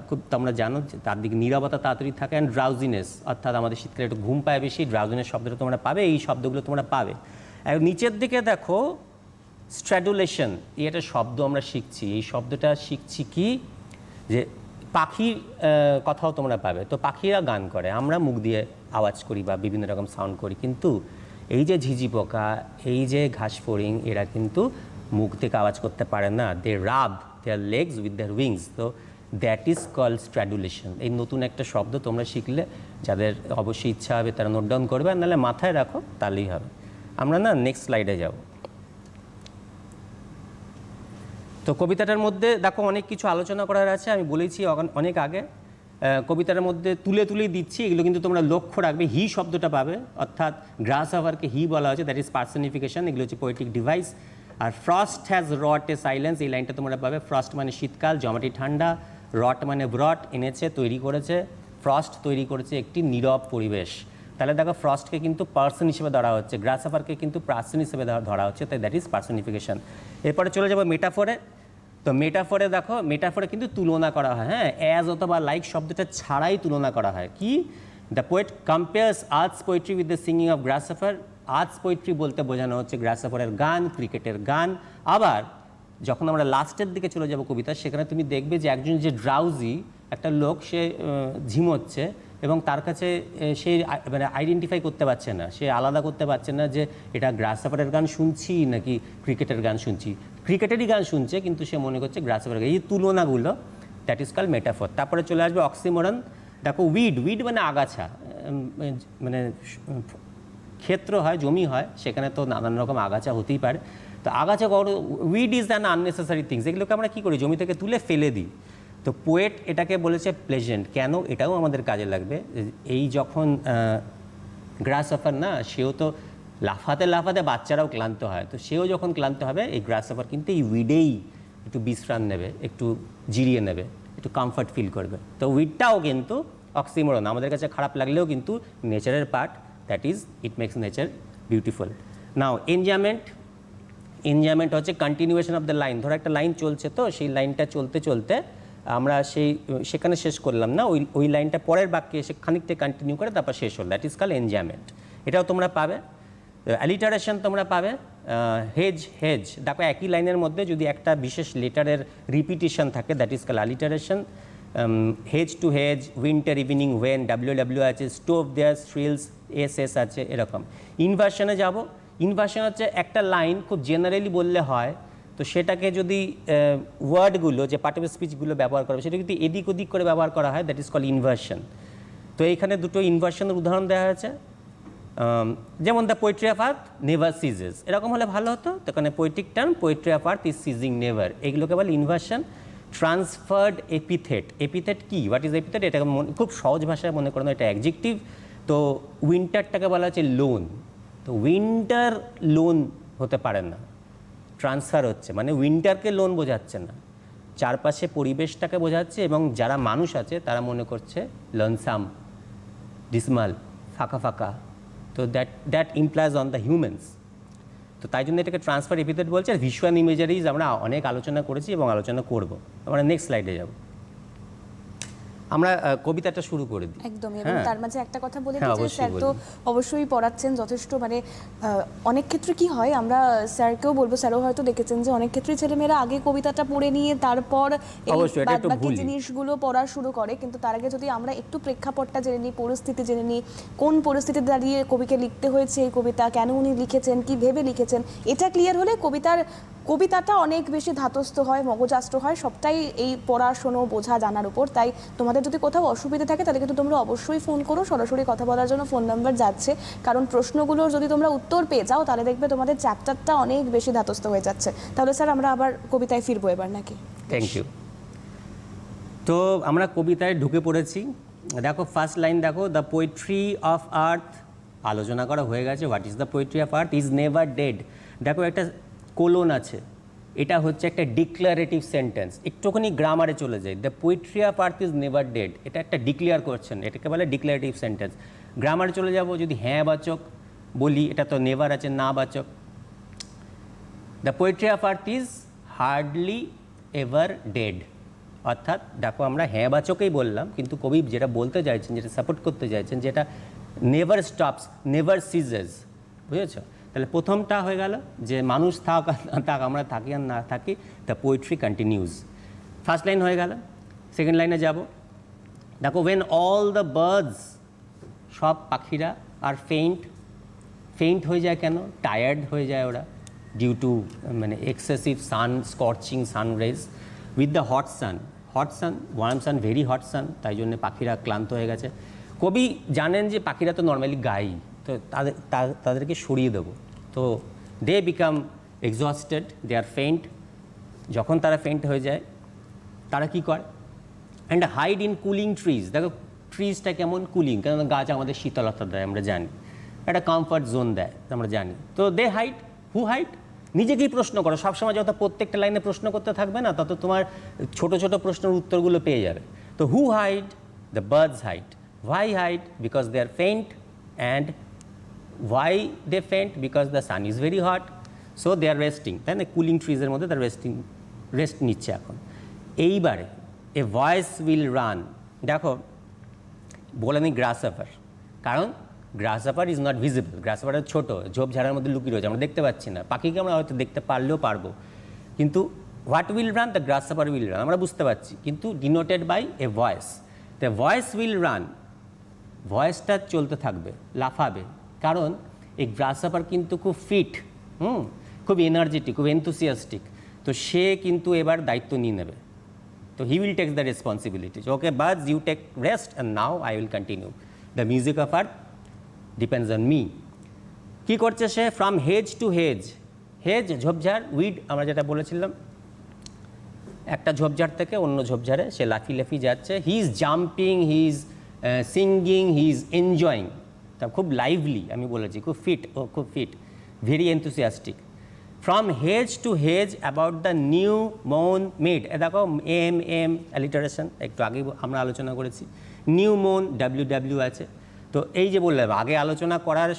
খুব তোমরা জানো যে তার দিকে নীরবতা তাড়াতাড়ি থাকে। অ্যান্ড ড্রাউজিনেস, অর্থাৎ আমাদের শীতকালে একটু ঘুম পায় বেশি, ড্রাউজিনেস শব্দটা তোমরা পাবে, এই শব্দগুলো তোমরা পাবে। আর নিচের দিকে দেখো, স্ট্র্যাডুলেশন, এই একটা শব্দ আমরা শিখছি। এই শব্দটা শিখছি কি, যে পাখির কথাও তোমরা পাবে। তো পাখিরা গান করে, আমরা মুখ দিয়ে আওয়াজ করি বা বিভিন্ন রকম সাউন্ড করি, কিন্তু এই যে ঝিঝি পোকা, এই যে ঘাসফড়িং, এরা কিন্তু মুখ থেকে আওয়াজ করতে পারে না, দে রাব দেয়ার লেগস উইথ দেয়ার উইংস। তো দ্যাট ইজ কল্ড স্ট্র্যাডুলেশন। এই নতুন একটা শব্দ তোমরা শিখলে, যাদের অবশ্যই ইচ্ছা হবে তারা নোট ডাউন করবে, আর নাহলে মাথায় রাখো, তাহলেই হবে। আমরা না নেক্সট স্লাইডে যাব। তো কবিতাটার মধ্যে দেখো অনেক কিছু আলোচনা করার আছে, আমি বলেছি অনেক আগে। কবিতার মধ্যে তুলে তুলেই দিচ্ছি, এগুলো কিন্তু তোমরা লক্ষ্য রাখবে। হি শব্দটা পাবে, অর্থাৎ গ্রাসহপারকে হি বলা হয়েছে, দ্যাট ইজ পার্সনিফিকেশন, এগুলো হচ্ছে পোয়েটিক ডিভাইস। আর frost has wrought a silence, এই লাইনটা তোমরা পাবে। ফ্রস্ট মানে শীতকাল, জমাটি ঠান্ডা, রট মানে ব্রট, এনেছে, তৈরি করেছে, ফ্রস্ট তৈরি করেছে একটি নীরব পরিবেশ। তাহলে দেখো ফ্রস্টকে কিন্তু পার্সন হিসেবে ধরা হচ্ছে, গ্রাসহপারকে কিন্তু পার্সন হিসেবে ধরা হচ্ছে, তাই দ্যাট ইজ পার্সনিফিকেশন। এরপরে চলে যাবো মেটাফোরে। তো মেটাফোরে দেখো, মেটাফোরে কিন্তু তুলনা করা হয়, হ্যাঁ, অ্যাজ অথবা লাইক শব্দটা ছাড়াই তুলনা করা হয়। কি, the poet compares arts poetry with the singing of গ্রাসহপার। Arts poetry বলতে বোঝানো হচ্ছে গ্রাসহপারের গান, ক্রিকেটের গান। আবার যখন আমরা লাস্টের দিকে চলে যাব কবিতা, সেখানে তুমি দেখবে যে একজন যে ড্রাউজি একটা লোক, সে ঝিমোচ্ছে, এবং তার কাছে সে মানে আইডেন্টিফাই করতে পারছে না, সে আলাদা করতে পারছে না যে এটা গ্রাসহপারের গান শুনছি নাকি ক্রিকেটের গান শুনছি। ক্রিকেটেরই গান শুনছে, কিন্তু সে মনে করছে গ্রাসহপারের গান। এই তুলনাগুলো, দ্যাট ইজ কল্ড মেটাফর। তারপরে চলে আসবে অক্সিমোরন। দেখো উইড, উইড মানে আগাছা, মানে ক্ষেত্র হয়, জমি হয়, সেখানে তো নানান রকম আগাছা হতেই পারে। তো আগাছা, weed is an unnecessary things, এগুলোকে আমরা কী করি, জমি থেকে তুলে ফেলে দিই। তো পোয়েট এটাকে বলেছে প্লেজেন্ট। কেন? এটাও আমাদের কাজে লাগবে। এই যখন গ্রাসহপার না, সেও তো লাফাতে লাফাতে বাচ্চারাও ক্লান্ত হয়, তো সেও যখন ক্লান্ত হবে, এই গ্রাসহপার কিন্তু এই উইডেই একটু বিশ্রাম নেবে, একটু জিরিয়ে নেবে, একটু কমফর্ট ফিল করবে। তো উইডটাও কিন্তু অক্সিমোরন, আমাদের কাছে খারাপ লাগলেও কিন্তু নেচারের part, that is it makes nature beautiful. Now enjambment. Enjambment হচ্ছে কন্টিনিউয়েশন অফ দ্য লাইন। ধরো একটা লাইন চলছে, তো সেই লাইনটা চলতে চলতে আমরা সেখানে শেষ করলাম না, ওই লাইনটা পরের বাক্যে এসে খানিকটা কন্টিনিউ করে তারপর শেষ হল, দ্যাট ইজ কল্ড এনজয়মেন্ট। এটাও তোমরা পাবে। অ্যালিটারেশন তোমরা পাবে। হেজ, হেজ, দেখো একই লাইনের মধ্যে যদি একটা বিশেষ লেটারের রিপিটিশন থাকে, that is called alliteration. Hedge to hedge, winter evening when, WW আছে, স্টোভ দেয়ার, শ্রিলস, SS আছে, এরকম। ইনভার্সনে যাব। ইনভার্সন হচ্ছে একটা লাইন খুব জেনারেলি বললে হয়, তো সেটাকে যদি ওয়ার্ডগুলো, যে পার্ট অফ স্পিচগুলো ব্যবহার করা হয়, সেটা যদি এদিক ওদিক করে ব্যবহার করা হয়, দ্যাট ইজ কল্ড ইনভার্সন। তো এইখানে দুটো ইনভার্সনের উদাহরণ দেওয়া হয়েছে। যেমন the poetry of earth never সিজেস, এরকম হলে ভালো হতো। তো এখানে poetic term, poetry of earth is ceasing never, এগুলোকে বলে ইনভার্সন। Transferred epithet. এপিথেট কি, হোয়াট ইজ এপিথেট? এটাকে খুব সহজ ভাষায় মনে করানো, এটা অ্যাডজেক্টিভ। তো উইন্টারটাকে বলা হচ্ছে লোন। তো উইন্টার লোন হতে পারে না, ট্রান্সফার হচ্ছে, মানে উইন্টারকে লোন বোঝাচ্ছে না, চারপাশে পরিবেশটাকে বোঝাচ্ছে, এবং যারা মানুষ আছে তারা মনে করছে লনসাম, ডিসমাল, ফাঁকা ফাঁকা। তো that implies on the humans. তো তাই জন্য এটাকে ট্রান্সফার এপিথেট বলছে। আর ভিজুয়াল ইমেজারিজ আমরা অনেক আলোচনা করেছি এবং আলোচনা করব। আমরা নেক্সট স্লাইডে যাব। আমরা কবিতাটা শুরু করে দিই। একদমই। এবং তার মাঝে একটা কথা বলে হ্যাঁ, দিই যে অবশ্যই স্যার তো অবশ্যই পড়াচ্ছেন যথেষ্ট, মানে অনেক ক্ষেত্রে কি হয়, আমরা স্যারকেও বলবো, স্যারও হয়তো দেখেছেন যে অনেক ক্ষেত্রে ছেলেমেয়েরা আগে কবিতাটা পড়ে নিয়ে তারপর এই অবশ্যই, এটা একটু বাদবাকি ভুলই। জিনিসগুলো পড়া শুরু করে। কিন্তু তার আগে যদি আমরা একটু প্রেক্ষাপটটা জেনে নিই, পরিস্থিতি জেনে নিই, কোন পরিস্থিতিতে দাঁড়িয়ে কবিকে লিখতে হয়েছে এই কবিতা, কেন উনি লিখেছেন, কি ভেবে লিখেছেন, এটা ক্লিয়ার হলে কবিতাটা অনেক বেশি ধাতস্থ হয়, মগজাস্ত্র হয়, সবটাই এই পড়াশোনা বোঝা জানার উপর। তাই তোমাদের যদি কোথাও অসুবিধা থাকে তাহলে কিন্তু তোমরা অবশ্যই ফোন করো, সরাসরি কথা বলার জন্য ফোন নাম্বার যাচ্ছে। কারণ প্রশ্নগুলোর যদি তোমরা উত্তর পেয়ে যাও তাহলে দেখবে তোমাদের চ্যাপ্টারটা অনেক বেশি ধাতস্থ হয়ে যাচ্ছে। তাহলে স্যার আমরা আবার কবিতায় ফিরবো এবার নাকি? Thank you. তো আমরা কবিতায় ঢুকে পড়েছি। দেখো ফার্স্ট লাইন দেখো, দ্য পোয়েট্রি অফ আর্থ আলোচনা করা হয়ে গেছে। What is the poetry of earth is never dead. দেখো একটা কোলন আছে, এটা হচ্ছে একটা ডিক্লারেটিভ সেন্টেন্স। একটুখানি গ্রামারে চলে যাই, the poetry of earth is never dead, এটা একটা ডিক্লেয়ার করছেন, এটাকে বলে ডিক্লারেটিভ সেন্টেন্স। গ্রামারে চলে যাব, যদি হ্যাঁ বাচক বলি, এটা তো নেভার আছে, না বাচক। The poetry of earth is hardly ever dead, অর্থাৎ দেখো আমরা হ্যাঁ বাচকেই বললাম, কিন্তু কবি যেটা বলতে চাইছেন, যেটা সাপোর্ট করতে চাইছেন, যেটা নেভার স্টপস, নেভার সিজেস, বুঝেছ? তাহলে প্রথমটা হয়ে গেল যে মানুষ থাক আর না থাক, আমরা থাকি আর না থাকি, the poetry continues. First line হয়ে গেল। সেকেন্ড লাইনে যাব, দেখো ওয়েন অল দ্য বার্ডস, সব পাখিরা আর ফেইন্ট হয়ে যায়, কেন? টায়ার্ড হয়ে যায় ওরা, ডিউ টু মানে excessive scorching sun rays, with the hot sun, warm sun, very hot sun, তাই জন্য পাখিরা ক্লান্ত হয়ে গেছে। কবি জানেন যে পাখিরা তো নর্মালি গাই, তো তাদেরকে সরিয়ে দেবো, তো they become exhausted, they are faint. যখন তারা ফেইন্ট হয়ে যায় তারা কি করে? And hide in cooling trees. দেখো ট্রিজটা কেমন কুলিং, কেননা গাছ আমাদের শীতলতা দেয়, আমরা জানি, একটা কমফর্ট জোন দেয়, আমরা জানি। তো দে হাইড, হু হাইড? নিজেকেই প্রশ্ন করো সবসময়, যত প্রত্যেকটা লাইনে প্রশ্ন করতে থাকবে না, তত তোমার ছোট ছোট প্রশ্নের উত্তরগুলো পেয়ে যাবে। তো who hide? The birds hide. Why hide? Because they are faint. And why they faint? Because the sun is very hot, so they are resting, তাই না? কুলিং ট্রিজের মধ্যে তারা রেস্ট নিচ্ছে এখন। এইবারে এ ভয়েস উইল রান, দেখো বলেনি গ্রাসহাপার, কারণ গ্রাসহাপার ইজ নট ভিজিবল, গ্রাসহাপার ছোট, ঝোপঝাড়ের মধ্যে লুকিয়ে রয়েছে, আমরা দেখতে পাচ্ছি না। পাখিকে আমরা হয়তো দেখতে পারলেও পারবো, কিন্তু what will run? The grasshopper will run, আমরা বুঝতে পারছি, কিন্তু denoted by a voice. The voice will run, ভয়েসটা চলতে থাকবে, লাফাবে, কারণ এই গ্রাসহাপার কিন্তু খুব ফিট, খুব এনার্জেটিক, খুব এনথুসিয়াস্টিক। তো সে কিন্তু এবার দায়িত্ব নিয়ে নেবে। তো he will take the responsibilities. Okay birds, you take rest and now I will continue. The music of earth depends on me. কী করছে সে? From hedge to hedge, hedge ঝোপঝাড়, উইড আমরা যেটা বলেছিলাম, একটা ঝোপঝাড় থেকে অন্য ঝোপঝাড়ে সে লাফি লাফি যাচ্ছে। He is jumping, he is singing, he is enjoying. তা খুব লাইভলি, আমি বলেছি খুব ফিট, ও খুব fit, very enthusiastic. From hedge to hedge about the new mown mead, দেখো এম অ্যালিটারেশন একটু আগে আমরা আলোচনা করেছি। নিউ মন, ডাব্লিউ আছে। তো এই যে বললাম, আগে আলোচনা করার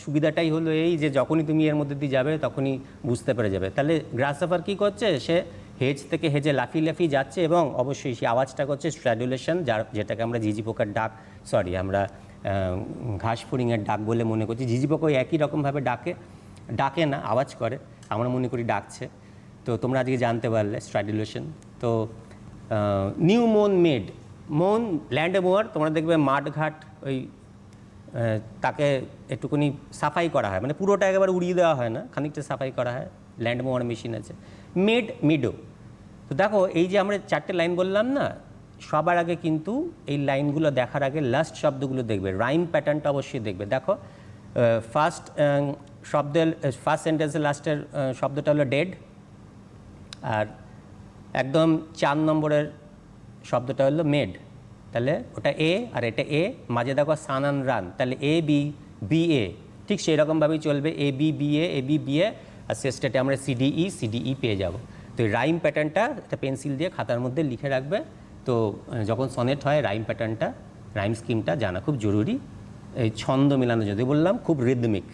সুবিধাটাই হলো এই যে যখনই তুমি এর মধ্যে দিয়ে যাবে তখনই বুঝতে পেরে যাবে। তাহলে গ্রাসহাপার কী করছে? সে হেজ থেকে হেজে লাফি লাফি যাচ্ছে, এবং অবশ্যই সে আওয়াজটা করছে স্ট্র্যাডুলেশন, যেটাকে আমরা ঝিঝি পোকার ডাক, আমরা ঘাস ফড়িংয়ের ডাক বলে মনে করছি। ঝিঝি পোকা ওই একই রকমভাবে ডাকে না, আওয়াজ করে, আমরা মনে করি ডাকছে। তো তোমরা আজকে জানতে পারলে স্ট্র্যাডুলেশন। তো নিউ মন মেড, মন ল্যান্ডে মোয়ার, তোমরা দেখবে মাঠঘাট ওই তাকে একটুখানি সাফাই করা হয়, মানে পুরোটা একেবারে উড়িয়ে দেওয়া হয় না, খানিকটা সাফাই করা হয়, ল্যান্ড মোয়ার মেশিন আছে। Made Meadow. তো দেখো এই যে আমরা চারটে লাইন বললাম না, সবার আগে কিন্তু এই লাইনগুলো দেখার আগে লাস্ট শব্দগুলো দেখবে, রাইম প্যাটার্নটা অবশ্যই দেখবে। দেখো ফার্স্ট সেন্টেন্সের লাস্টের শব্দটা হলো ডেড, আর একদম 4 নম্বরের শব্দটা হলো মেড। তাহলে ওটা এ আর এটা এ, মাঝে দেখো সান অ্যান্ড রান, তাহলে এ বি বি এ, ঠিক সেই রকমভাবেই চলবে, এ বি বি এ, আর শেষটাতে আমরা সিডিই পেয়ে যাব। তো এই রাইম প্যাটার্নটা একটা পেন্সিল দিয়ে খাতার মধ্যে লিখে রাখবে। তো যখন সনেট হয় রাইম প্যাটার্নটা, রাইম স্কিমটা জানা খুব জরুরি। এই ছন্দ মেলানো যদি বললাম, খুব রিদমিক।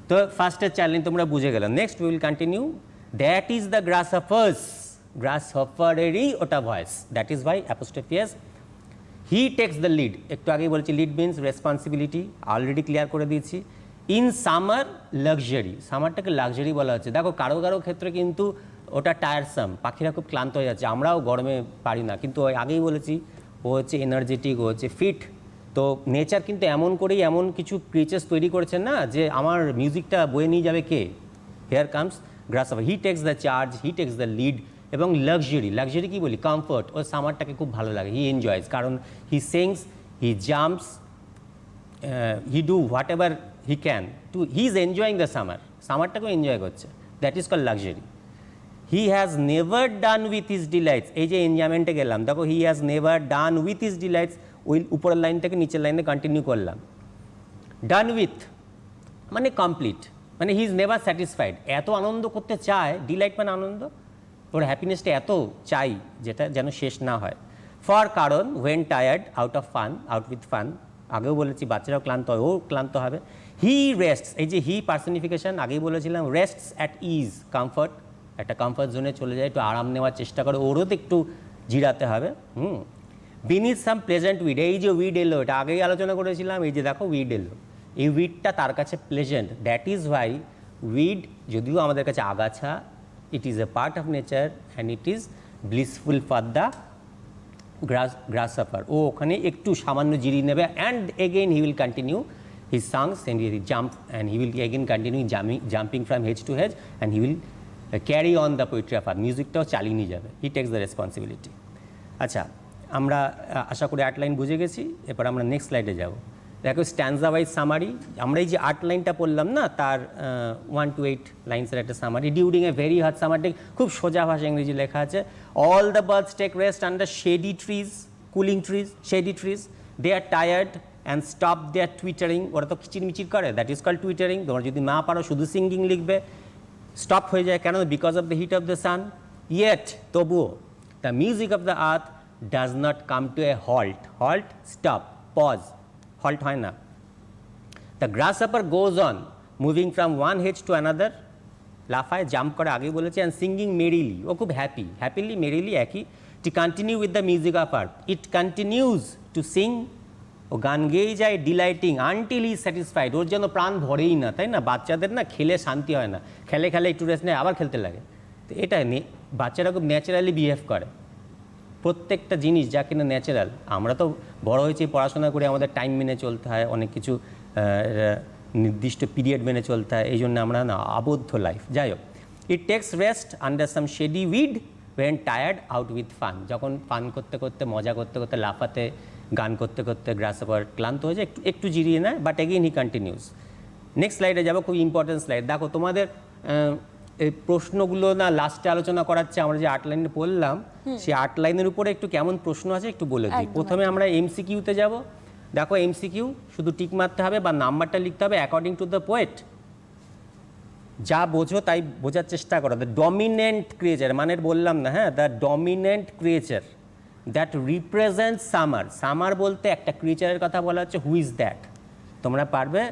তো ফার্স্টের 4 লাইন তোমরা বুঝে গেলাম। Next will continue, that is the grasshopper's, গ্রাসহপারেরই ওটা voice, that is by apostrophes. He takes the lead, একটু আগেই বলেছি lead means responsibility, already clear করে দিয়েছি। ইন সামার লাক্সারি, সামারটাকে লাক্সারি বলা হচ্ছে। দেখো কারো কারো ক্ষেত্রে কিন্তু ওটা টায়ারসাম, পাখিরা খুব ক্লান্ত হয়ে যাচ্ছে, আমরাও গরমে পারি না, কিন্তু ওই আগেই বলেছি ও হচ্ছে এনার্জেটিক, ও হচ্ছে ফিট। তো নেচার কিন্তু এমন করেই এমন কিছু ক্রিচার্স তৈরি করেছেন না যে আমার মিউজিকটা বয়ে নিয়ে যাবে কে। Here comes grasshopper, he takes the charge, he takes the lead. এবং লাক্সারি, লাক্সারি কী বলি, কমফর্ট, ও সামারটাকে খুব ভালো লাগে, হি এনজয়স, কারণ he sings, he jumps, he do what ever he can to, he is enjoying the summer, সামারটাকেও enjoy করছে, that is call luxury. He has never done with his delights, এই যে এনজয়মেন্টে গেলাম, দেখো he has never done with his delights, ওই উপরের line থেকে নিচের লাইনে কন্টিনিউ করলাম। ডান উইথ মানে কমপ্লিট, মানে হি ইজ নেভার স্যাটিসফাইড, এত আনন্দ করতে চায়, ডিলাইট মানে আনন্দ, ওর হ্যাপিনেসটা এত চাই যেটা যেন শেষ না হয়। ফর কারণ when tired out of fun, out with fun, আগেও বলেছি বাচ্চারাও ক্লান্ত হয়, ও ক্লান্ত হবে। হি রেস্টস, এই যে হি পার্সনিফিকেশন আগেই বলেছিলাম, রেস্টস অ্যাট ইজ, কমফর্ট, একটা কমফর্ট জোনে চলে যায়, একটু আরাম নেওয়ার চেষ্টা করে, ওরও তো একটু জিরাতে হবে। বিনিথ সাম প্লেজেন্ট উইড, এই যে উইড এলো, এটা আগেই আলোচনা করেছিলাম, এই যে দেখো উইড এলো, এই উইডটা তার কাছে pleasant, that is Y weed যদিও আমাদের কাছে আগাছা, it is a part of nature and it is blissful for the grasshopper. ও ওখানে একটু সামান্য জিরিয়ে নেবে, and again he will continue his songs and he will jump and he will again continue jumping from hedge to hedge and he will carry on the poetry of art, মিউজিকটাও চালিয়ে নিয়ে যাবে, he takes the responsibility. আচ্ছা, আমরা আশা করি 8 line বুঝে গেছি, এরপর আমরা নেক্সট স্লাইডে যাব। দেখো স্ট্যান্সা ওয়াইজ সামারি, আমরা এই যে 8 লাইনটা পড়লাম না, তার 1 to 8 লাইন্সের একটা summary. During a very hot summer day, খুব সোজা ভাষা ইংরেজি লেখা আছে। All the birds take rest under shady trees, cooling trees, shady trees, they are tired and stop their twittering, ওরা তো কিচিরমিচির করে, দ্যাট ইজ কল্ড টুইটারিং। তোমরা যদি না পারো শুধু সিঙ্গিং লিখবে, স্টপ হয়ে যায় কেন, because of the heat of the sun. Yet, তবুও, the music of the earth does not come to a halt, halt stop, pause, halt হয় না। The grasshopper goes on moving from one hedge to another, লাফায়, jump করে, আগেই বলেছে, and singing merrily, ও খুব happy, happily merrily একই। To continue with the music of earth, it continues to sing, ও গান গেয়েই যায়, ডিলাইটিং আনটিল ইজ স্যাটিসফাইড, ওর যেন প্রাণ ভরেই না, তাই না? বাচ্চাদের না খেলে শান্তি হয় না, খেলে খেলে একটু রেস্ট নেয় আবার খেলতে লাগে, তো এটা বাচ্চারা খুব ন্যাচারালি বিহেভ করে, প্রত্যেকটা জিনিস যা কিনা ন্যাচারাল। আমরা তো বড় হয়েছি, পড়াশোনা করে আমাদের টাইম মেনে চলতে হয়, অনেক কিছু নির্দিষ্ট পিরিয়ড মেনে চলতে হয়, এই জন্য আমরা না আবদ্ধ লাইফ। যাই হোক, it takes rest under some shady weed when tired out with fun, যখন ফান করতে করতে, মজা করতে করতে, লাফাতে, গান করতে করতে গ্রাসহপার ক্লান্ত হয়ে যায়, একটু একটু জিরিয়ে নেয়, but again he continuous. Next স্লাইডে যাবো, খুব ইম্পর্টেন্ট স্লাইড। দেখো তোমাদের এই প্রশ্নগুলো না লাস্টে আলোচনা করাচ্ছে, আমরা যে 8 লাইনে পড়লাম, সেই 8 লাইনের উপরে একটু কেমন প্রশ্ন আছে একটু বলে দিই। প্রথমে আমরা এমসিকিউতে যাব। দেখো এমসিকিউ শুধু টিক মারতে হবে বা নাম্বারটা লিখতে হবে অ্যাকর্ডিং টু দ্য পোয়েট, যা বোঝো তাই বোঝার চেষ্টা করো। দ্য ডমিনেন্ট ক্রিয়েচার, মানে বললাম না, হ্যাঁ, the dominant creature that represents summer, summer বলতে একটা ক্রিয়েচারের কথা বলা হচ্ছে, হু ইজ দ্যাট? তোমরা পারবে,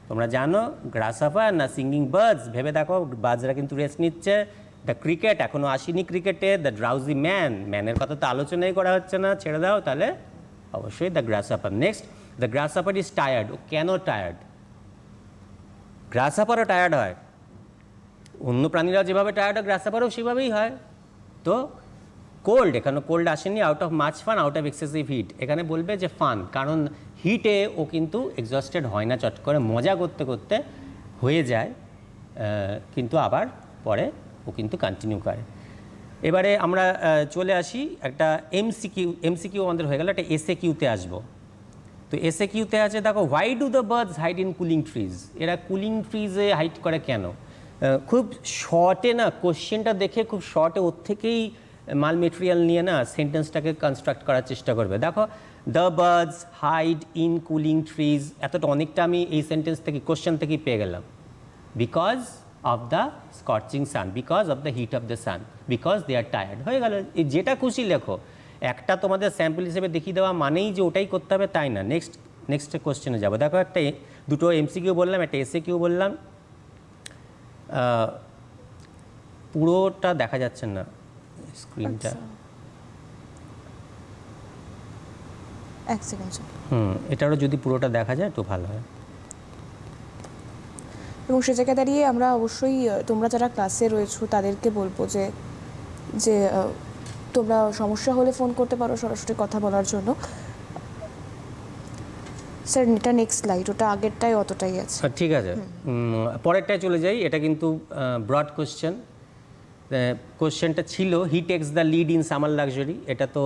তোমরা জানো, গ্রাসহপার না সিঙ্গিং বার্ডস? ভেবে দেখো, বার্ডসরা কিন্তু রেস্ট নিচ্ছে। দ্য ক্রিকেট, এখনও আসেনি ক্রিকেটে। দ্য ড্রাউজি ম্যান, ম্যানের কথা তো আলোচনাই করা হচ্ছে না, ছেড়ে দাও, তাহলে অবশ্যই the grasshopper. Next, the grasshopper is tired, ও কেন টায়ার্ড? গ্রাসহপারও টায়ার্ড হয়, অন্য প্রাণীরা যেভাবে টায়ার্ড হয় গ্রাসহপারও সেভাবেই হয়। তো কোল্ড, এখানে কোল্ড আসেনি, out of much fun, out of excessive hit, এখানে বলবে যে ফান, কারণ হিটে ও কিন্তু এক্সস্টেড হয় না, চট করে মজা করতে করতে হয়ে যায়, কিন্তু আবার পরে ও কিন্তু কন্টিনিউ করে। এবারে আমরা চলে আসি একটা এমসিকিউ আমাদের হয়ে গেল, একটা এসএ কিউতে আসবো। তো এসএ কিউতে আছে, দেখো, why do the birds hide in cooling trees? এরা কুলিং ট্রিজে হাইড করে কেন? খুব শর্টে না, কোশ্চেনটা দেখে খুব শর্টে ওর থেকেই মাল মেটেরিয়াল নিয়ে না সেন্টেন্সটাকে কনস্ট্রাক্ট করার চেষ্টা করবে। দেখো, the birds hide in cooling trees, এতটা অনেকটা আমি এই সেন্টেন্স থেকে, কোশ্চেন থেকেই পেয়ে গেলাম। Because of the scorching sun, because of the heat of the sun, because they are tired, হয়ে গেল। যেটা খুশি লেখো, একটা তোমাদের স্যাম্পল হিসেবে দেখিয়ে দেওয়া মানেই যে ওটাই করতে হবে তাই না। নেক্সট কোশ্চেনে যাবো। দেখো, দুটো এমসিকিউ বললাম, একটা এসএ কিউ বললাম। পুরোটা দেখা যাচ্ছে না স্ক্রিনটা। এক সেকেন্ড স্যার। এটারও যদি পুরোটা দেখা যায় একটু ভালো হয়। এবং সে জায়গায় দাঁড়িয়ে আমরা অবশ্যই তোমরা যারা ক্লাসে রয়েছো তাদেরকে বলবো যে যে তোমরা সমস্যা হলে ফোন করতে পারো সরাসরি কথা বলার জন্য। স্যার এটা নেক্সট স্লাইড, ওটা আগেরটাই অতটাই আছে। ঠিক আছে, পরেরটায় চলে যাই। এটা কিন্তু ব্রড কোশ্চেন। কোশ্চেনটা ছিল he takes the lead in summer luxury. এটা তো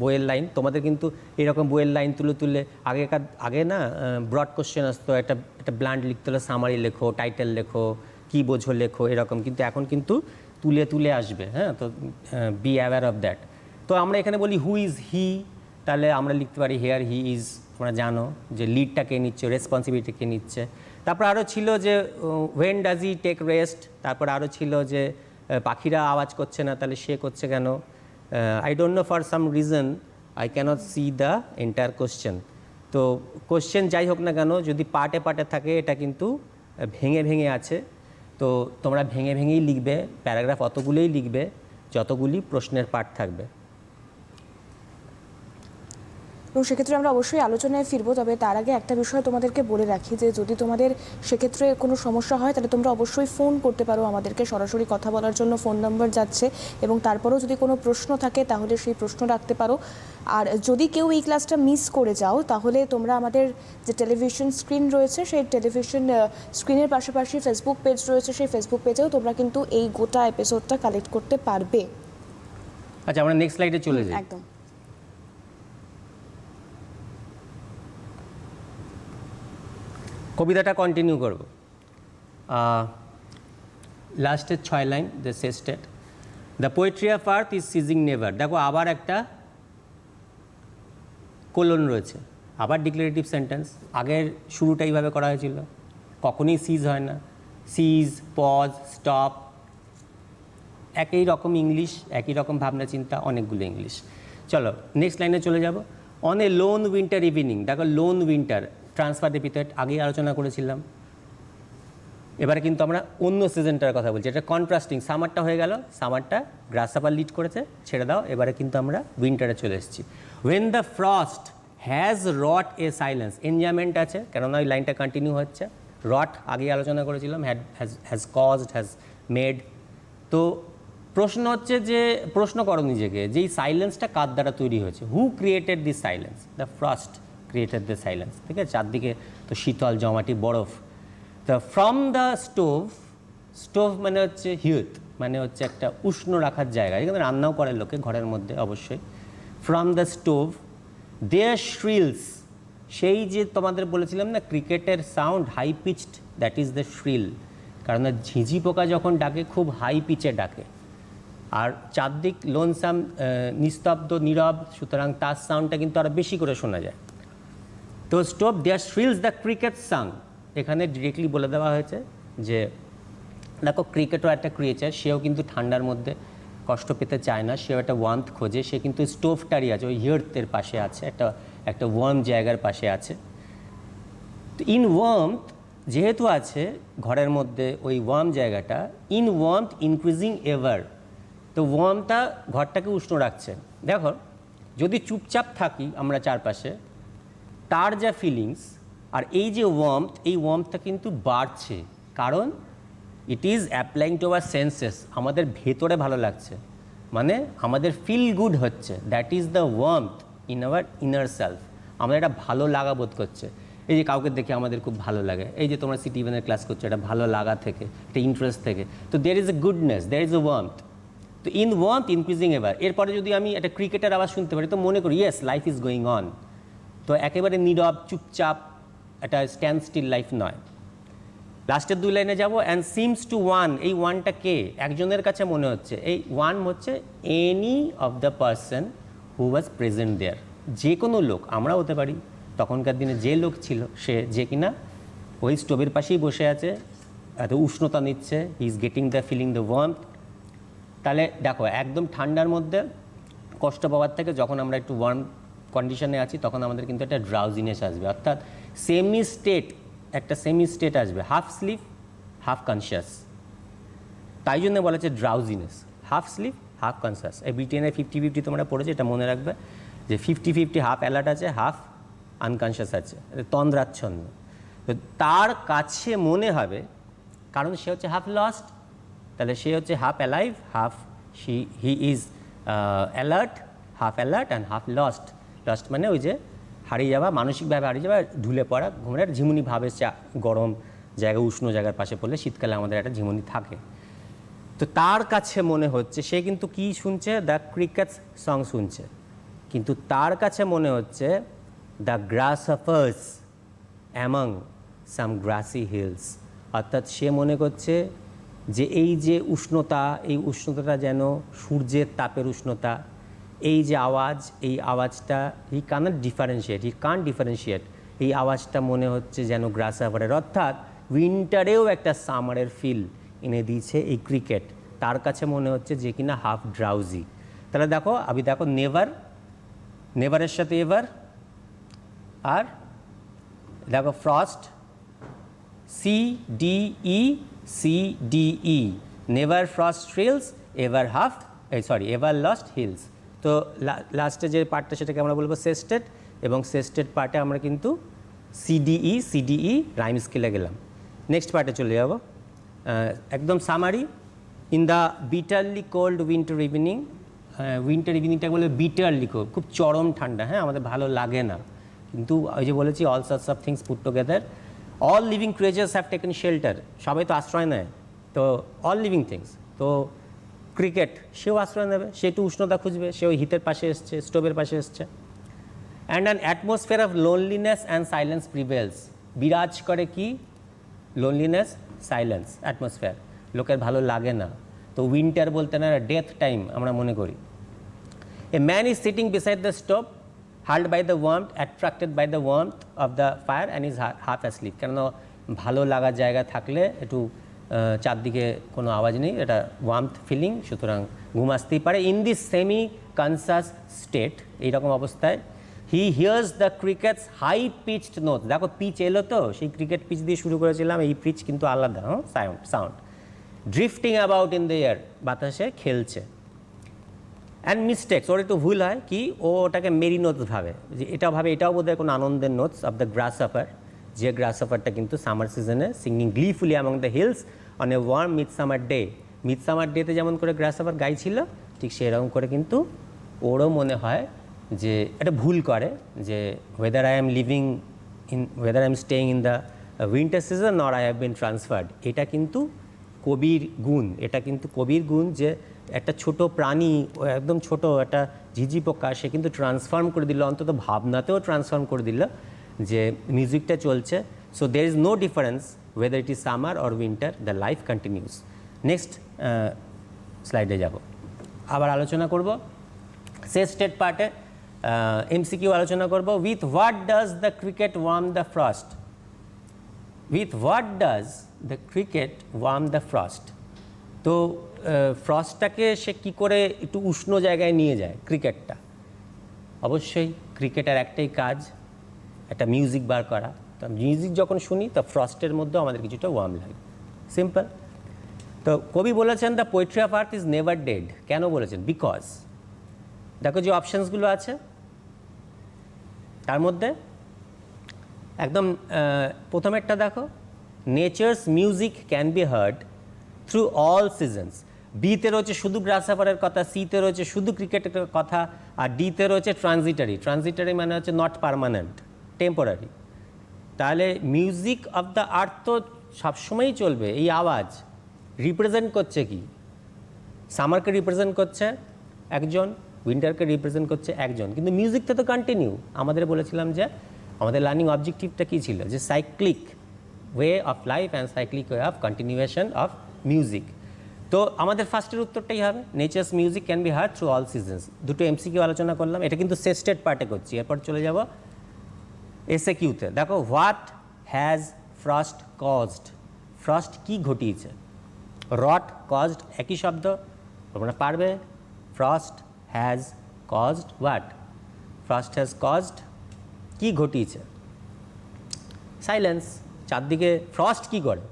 বইয়ের লাইন। তোমাদের কিন্তু এরকম বইয়ের লাইন তুলে তুলে আগে না ব্রড কোশ্চেন আসতো, একটা ব্ল্যান্ড লিখতে হলে সামারি লেখো, টাইটেল লেখো, কী বোঝো লেখো, এরকম। কিন্তু এখন কিন্তু তুলে তুলে আসবে, হ্যাঁ। তো বি অ্যাওয়্যার অফ দ্যাট। তো আমরা এখানে বলি হু ইজ হি, তাহলে আমরা লিখতে পারি হেয়ার হি ইজ। তোমরা জানো যে লিডটা কে নিচ্ছে, রেসপন্সিবিলিটি কে নিচ্ছে। তারপর আরও ছিল যে when does he take rest. তারপর আরও ছিল যে পাখিরা আওয়াজ করছে না, তাহলে সে করছে কেন। I don't know for some reason I can't see the entire question. তো কোশ্চেন যাই হোক না কেন, যদি পার্টে পার্টে থাকে, এটা কিন্তু ভেঙে ভেঙে আছে। তো তোমরা ভেঙে ভেঙেই লিখবে, প্যারাগ্রাফ অতগুলোই লিখবে যতগুলি প্রশ্নের পার্ট থাকবে। এবং সেক্ষেত্রে আমরা অবশ্যই আলোচনায় ফিরবো, তবে তার আগে একটা বিষয় তোমাদেরকে বলে রাখি যে যদি তোমাদের সেক্ষেত্রে কোনো সমস্যা হয় তাহলে তোমরা অবশ্যই ফোন করতে পারো আমাদেরকে, সরাসরি কথা বলার জন্য ফোন নাম্বার যাচ্ছে। এবং তারপরেও যদি কোনো প্রশ্ন থাকে তাহলে সেই প্রশ্ন রাখতে পারো। আর যদি কেউ এই ক্লাসটা মিস করে যাও তাহলে তোমরা আমাদের যে টেলিভিশন স্ক্রিন রয়েছে সেই টেলিভিশন স্ক্রিনের পাশাপাশি ফেসবুক পেজ রয়েছে, সেই ফেসবুক পেজেও তোমরা কিন্তু এই গোটা এপিসোডটা কালেক্ট করতে পারবে। আচ্ছা, আমরা নেক্সট স্লাইডে চলে যাই। একদম। কবিতাটা কন্টিনিউ করব। লাস্টের 6 line, the sestet the poetry of earth is ceasing never. দেখো আবার একটা কোলন রয়েছে, আবার ডিক্লারেটিভ সেন্টেন্স। আগের শুরুটা এইভাবে করা হয়েছিল, কখনোই সিজ হয় না। সিজ, পজ, স্টপ, একই রকম ইংলিশ, একই রকম ভাবনা চিন্তা, অনেকগুলো ইংলিশ। চলো নেক্সট লাইনে চলে যাব। On a loan winter evening. দেখো লোন উইন্টার, ট্রান্সফার এপিথেট আগেই আলোচনা করেছিলাম। এবারে কিন্তু আমরা অন্য সিজনটার কথা বলছি, এটা কন্ট্রাস্টিং। সামারটা হয়ে গেল, সামারটা গ্রাসহাপার লিড করেছে, ছেড়ে দাও। এবারে কিন্তু আমরা উইন্টারে চলে এসেছি। When the frost has wrought a silence. Enjambment আছে, কেননা ওই লাইনটা কন্টিনিউ হচ্ছে। রট আগেই আলোচনা করেছিলাম, হ্যাজ কজড, হ্যাজ মেড। তো প্রশ্ন হচ্ছে যে, প্রশ্ন করো নিজেকে যে এই সাইলেন্সটা কার দ্বারা তৈরি হয়েছে। হু created this silence? The frost created the silence. ঠিক আছে, চারদিকে তো শীতল জমাটি বরফ। তো ফ্রম দ্য স্টোভ, স্টোভ মানে হচ্ছে হিউথ, মানে হচ্ছে একটা উষ্ণ রাখার জায়গা, এখানে রান্নাও করে লোকে ঘরের মধ্যে অবশ্যই। From the stove there shrills, সেই যে তোমাদের বলেছিলাম না ক্রিকেটের sound high pitched, that is the shrill. কারণ ঝিঝি পোকা যখন ডাকে খুব হাই পিচে ডাকে, আর চারদিক লোনসাম, নিস্তব্ধ, নীরব, সুতরাং তার সাউন্ডটা কিন্তু আরও বেশি করে শোনা যায়। তো stove there shrills the cricket sound, এখানে ডিরেক্টলি বলে দেওয়া হয়েছে যে দেখো ক্রিকেটও একটা ক্রিয়েচার, সেও কিন্তু ঠান্ডার মধ্যে কষ্ট পেতে চায় না, সেও একটা ওয়ার্মথ খোঁজে। সে কিন্তু স্টোভটারই আছে, ওই হিয়ার্থের পাশে আছে, একটা ওয়ার্ম জায়গার পাশে আছে। তো ইন ওয়ার্মথ যেহেতু আছে ঘরের মধ্যে ওই ওয়ার্ম জায়গাটা, ইন ওয়ার্মথ ইনক্রিজিং এভার, তো ওয়ার্মটা ঘরটাকে উষ্ণ রাখছে। দেখো যদি চুপচাপ থাকি আমরা চারপাশে, তার যা ফিলিংস আর এই যে ওয়ার্মথ, এই ওয়ার্মথটা কিন্তু বাড়ছে, কারণ it is applying two our senses. আমাদের ভেতরে ভালো লাগছে, মানে আমাদের ফিল গুড হচ্ছে, that is the warmth in our inner self. আমরা এটা ভালো লাগা বোধ করছে। এই যে কাউকে দেখে আমাদের খুব ভালো লাগে, এই যে তোমরা সিটিভেনের ক্লাস করছো, এটা ভালো লাগা থেকে, একটা ইন্টারেস্ট থেকে। তো there is a goodness, there is a warmth. তো ইন ওয়ার্মথ ইনক্রিজিং এভার, এরপরে যদি আমি একটা ক্রিকেটের আওয়াজ শুনতে পারি তো মনে করি yes life is going on. তো একেবারে নীরব চুপচাপ একটা স্ট্যান্ড স্টিল লাইফ নয়। লাস্টের 2 লাইনে যাব। অ্যান্ড সিমস টু ওয়ান, এই ওয়ানটা কে? একজনের কাছে মনে হচ্ছে। এই ওয়ান হচ্ছে any of the person who was present there, যে কোনো লোক, আমরা হতে পারি। তখনকার দিনে যে লোক ছিল সে, যে কিনা ওই স্টোভের পাশেই বসে আছে, এত উষ্ণতা নিচ্ছে, he is getting the filling the warmth. তাহলে দেখো একদম ঠান্ডার মধ্যে কষ্ট পাওয়ার থেকে যখন আমরা একটু ওয়ার্ম কন্ডিশনে আছি তখন আমাদের কিন্তু একটা ড্রাউজিনেস আসবে, অর্থাৎ একটা সেমি স্টেট আসবে, হাফ স্লিপ হাফ কনসিয়াস। তাই জন্য বলা হচ্ছে drowsiness, half slip half conscious. এই ব্রিটেনের 50-50 তোমরা পড়েছো, এটা মনে রাখবে যে 50-50 হাফ অ্যালার্ট আছে, হাফ আনকনশাস আছে, তন্দ্রাচ্ছন্ন। তো তার কাছে মনে হবে, কারণ সে হচ্ছে হাফ লস্ট, তাহলে সে হচ্ছে half alive, half he is alert, half alert and half lost. Lost মানে ওই যে হারিয়ে যাওয়া, মানসিকভাবে হারিয়ে যাওয়া, ঢুলে পড়া, ঘুমের ঝিমুনি ভাবে, গরম জায়গা উষ্ণ জায়গার পাশে পড়লে শীতকালে আমাদের একটা ঝিমুনি থাকে। তো তার কাছে মনে হচ্ছে সে কিন্তু কি শুনছে, দ্য ক্রিকেটস সং শুনছে, কিন্তু তার কাছে মনে হচ্ছে the grasshopper's among some grassy hills. অর্থাৎ সে মনে করছে যে এই যে উষ্ণতা, এই উষ্ণতাটা যেন সূর্যের তাপের উষ্ণতা, এই যে আওয়াজ, এই আওয়াজটা হি কানট ডিফারেন্সিয়েট, এই আওয়াজটা মনে হচ্ছে যেন গ্রাসহাপারের, অর্থাৎ উইন্টারেও একটা সামারের ফিল এনে দিয়েছে এই ক্রিকেট। তার কাছে মনে হচ্ছে যে কিনা হাফ ড্রাউজি। তাহলে দেখো, দেখো নেভার, নেভারের সাথে এভার, আর দেখো frost, CDE, never frost hills, ever ever lost hills. তো লাস্টে যে পার্টটা সেটাকে আমরা বলবো সেস্টেড, এবং সেস্টেড পার্টে আমরা কিন্তু CDE রাইম স্কেলে গেলাম। নেক্সট পার্টে চলে যাব, একদম summary. In the bitterly cold winter evening, winter ইভিনিংটাকে বলে বিটারলি কোল্ড, খুব চরম ঠান্ডা, হ্যাঁ, আমাদের ভালো লাগে না, কিন্তু ওই যে বলেছি all sorts of things put together, all living creatures have taken shelter, সবাই তো আশ্রয় নেয়, তো অল লিভিং থিংস, তো ক্রিকেট সেও আশ্রয় নেবে, সে একটু উষ্ণতা খুঁজবে, সে ওই হিটের পাশে এসছে, স্টোভের পাশে এসছে। And an atmosphere of loneliness and silence prevails, বিরাজ করে কি, লোনলিনেস, সাইলেন্স, অ্যাটমসফিয়ার, লোকের ভালো লাগে না। তো উইন্টার বলতে না ডেথ টাইম আমরা মনে করি। A man is sitting beside the stove, hard by the warmth, attracted by the warmth of the fire and is half asleep. কেন ভালো লাগার জায়গা থাকলে একটু চারদিকে কোনো আওয়াজ নেই, এটা ওয়ার্মথ ফিলিং, সুতরাং ঘুম আসতেই পারে। In this semi conscious state, এইরকম অবস্থায় he hears the cricket's high pitched note, দেখো পিচ এলো তো, সেই ক্রিকেট পিচ দিয়ে শুরু করেছিলাম, এই পিচ কিন্তু আলাদা, sound drifting about in the air, বাতাসে খেলছে। অ্যান্ড মিস্টেক্স, ওর একটু ভুল হয় কি, ও ওটাকে মেরি নোটস ভাবে, যে এটাও ভাবে এটাও বোধহয় কোনো আনন্দের নোটস অফ দ্য গ্রাসহাপার, যে গ্রাসহাপারটা কিন্তু সামার সিজনে singing gleefully among the hills on a warm midsummer day. Midsummer ডেতে যেমন করে গ্রাসহাপার গাইছিল, ঠিক সেরকম করে কিন্তু ওরও মনে হয় যে এটা ভুল করে, যে weather I am staying in the winter season or I have been transferred. এটা কিন্তু কবির গুণ, এটা কিন্তু কবির গুণ, যে একটা ছোট প্রাণী, একদম ছোট একটা ঝিঝি পোকা, সে কিন্তু ট্রান্সফর্ম করে দিল, অন্তত ভাবনাতেও ট্রান্সফর্ম করে দিল যে মিউজিকটা চলছে। So there is no difference whether it is summer or winter, the life continues. Next স্লাইডে যাব, আবার আলোচনা করব সেস্টেড পার্টে, MCQ আলোচনা করব। With what does the cricket worm the frost, with what does the cricket worm the frost. তো ফ্রস্টটাকে সে কী করে একটু উষ্ণ জায়গায় নিয়ে যায় ক্রিকেটটা? অবশ্যই ক্রিকেটের একটাই কাজ, একটা মিউজিক বার করা। তো মিউজিক যখন শুনি, তো ফ্রস্টের মধ্যেও আমাদের কিছুটা ওয়ার্ম লাগে, সিম্পল। তো কবি বলেছেন the poetry of earth is never dead. কেন বলেছেন? বিকজ দেখো যে অপশানসগুলো আছে তার মধ্যে একদম প্রথমেরটা দেখো, nature's music can be hard through all seasons. বিতে রয়েছে শুধু গ্রাসহাপারের কথা, সিতে রয়েছে শুধু ক্রিকেটের কথা, আর ডিতে রয়েছে ট্রানজিটারি। ট্রানজিটারি মানে হচ্ছে নট পার্মানেন্ট, টেম্পোরারি। তাহলে মিউজিক অফ দ্য আর্থ তো সবসময়ই চলবে। এই আওয়াজ রিপ্রেজেন্ট করছে কি? সামারকে রিপ্রেজেন্ট করছে একজন, উইন্টারকে রিপ্রেজেন্ট করছে একজন, কিন্তু মিউজিকটা তো কন্টিনিউ। আমাদের বলেছিলাম যে আমাদের লার্নিং অবজেক্টিভটা কী ছিল, যে cyclic way of life and cyclic way of continuation of music. তো আমাদের ফার্স্টের উত্তরটাই হবে nature's music can be hard through all seasons. দুটো MCQ আলোচনা করলাম, এটা কিন্তু সেস্টেড পার্টে করছি। এরপর চলে যাব SAQতে। দেখো, what has frost caused, frost কি ঘটিয়েছে? রট, কজড একই শব্দ, তোমরা পারবে। Frost has caused what? Frost has caused কি ঘটিয়েছে? সাইলেন্স। চারদিকে ফ্রস্ট কি করে?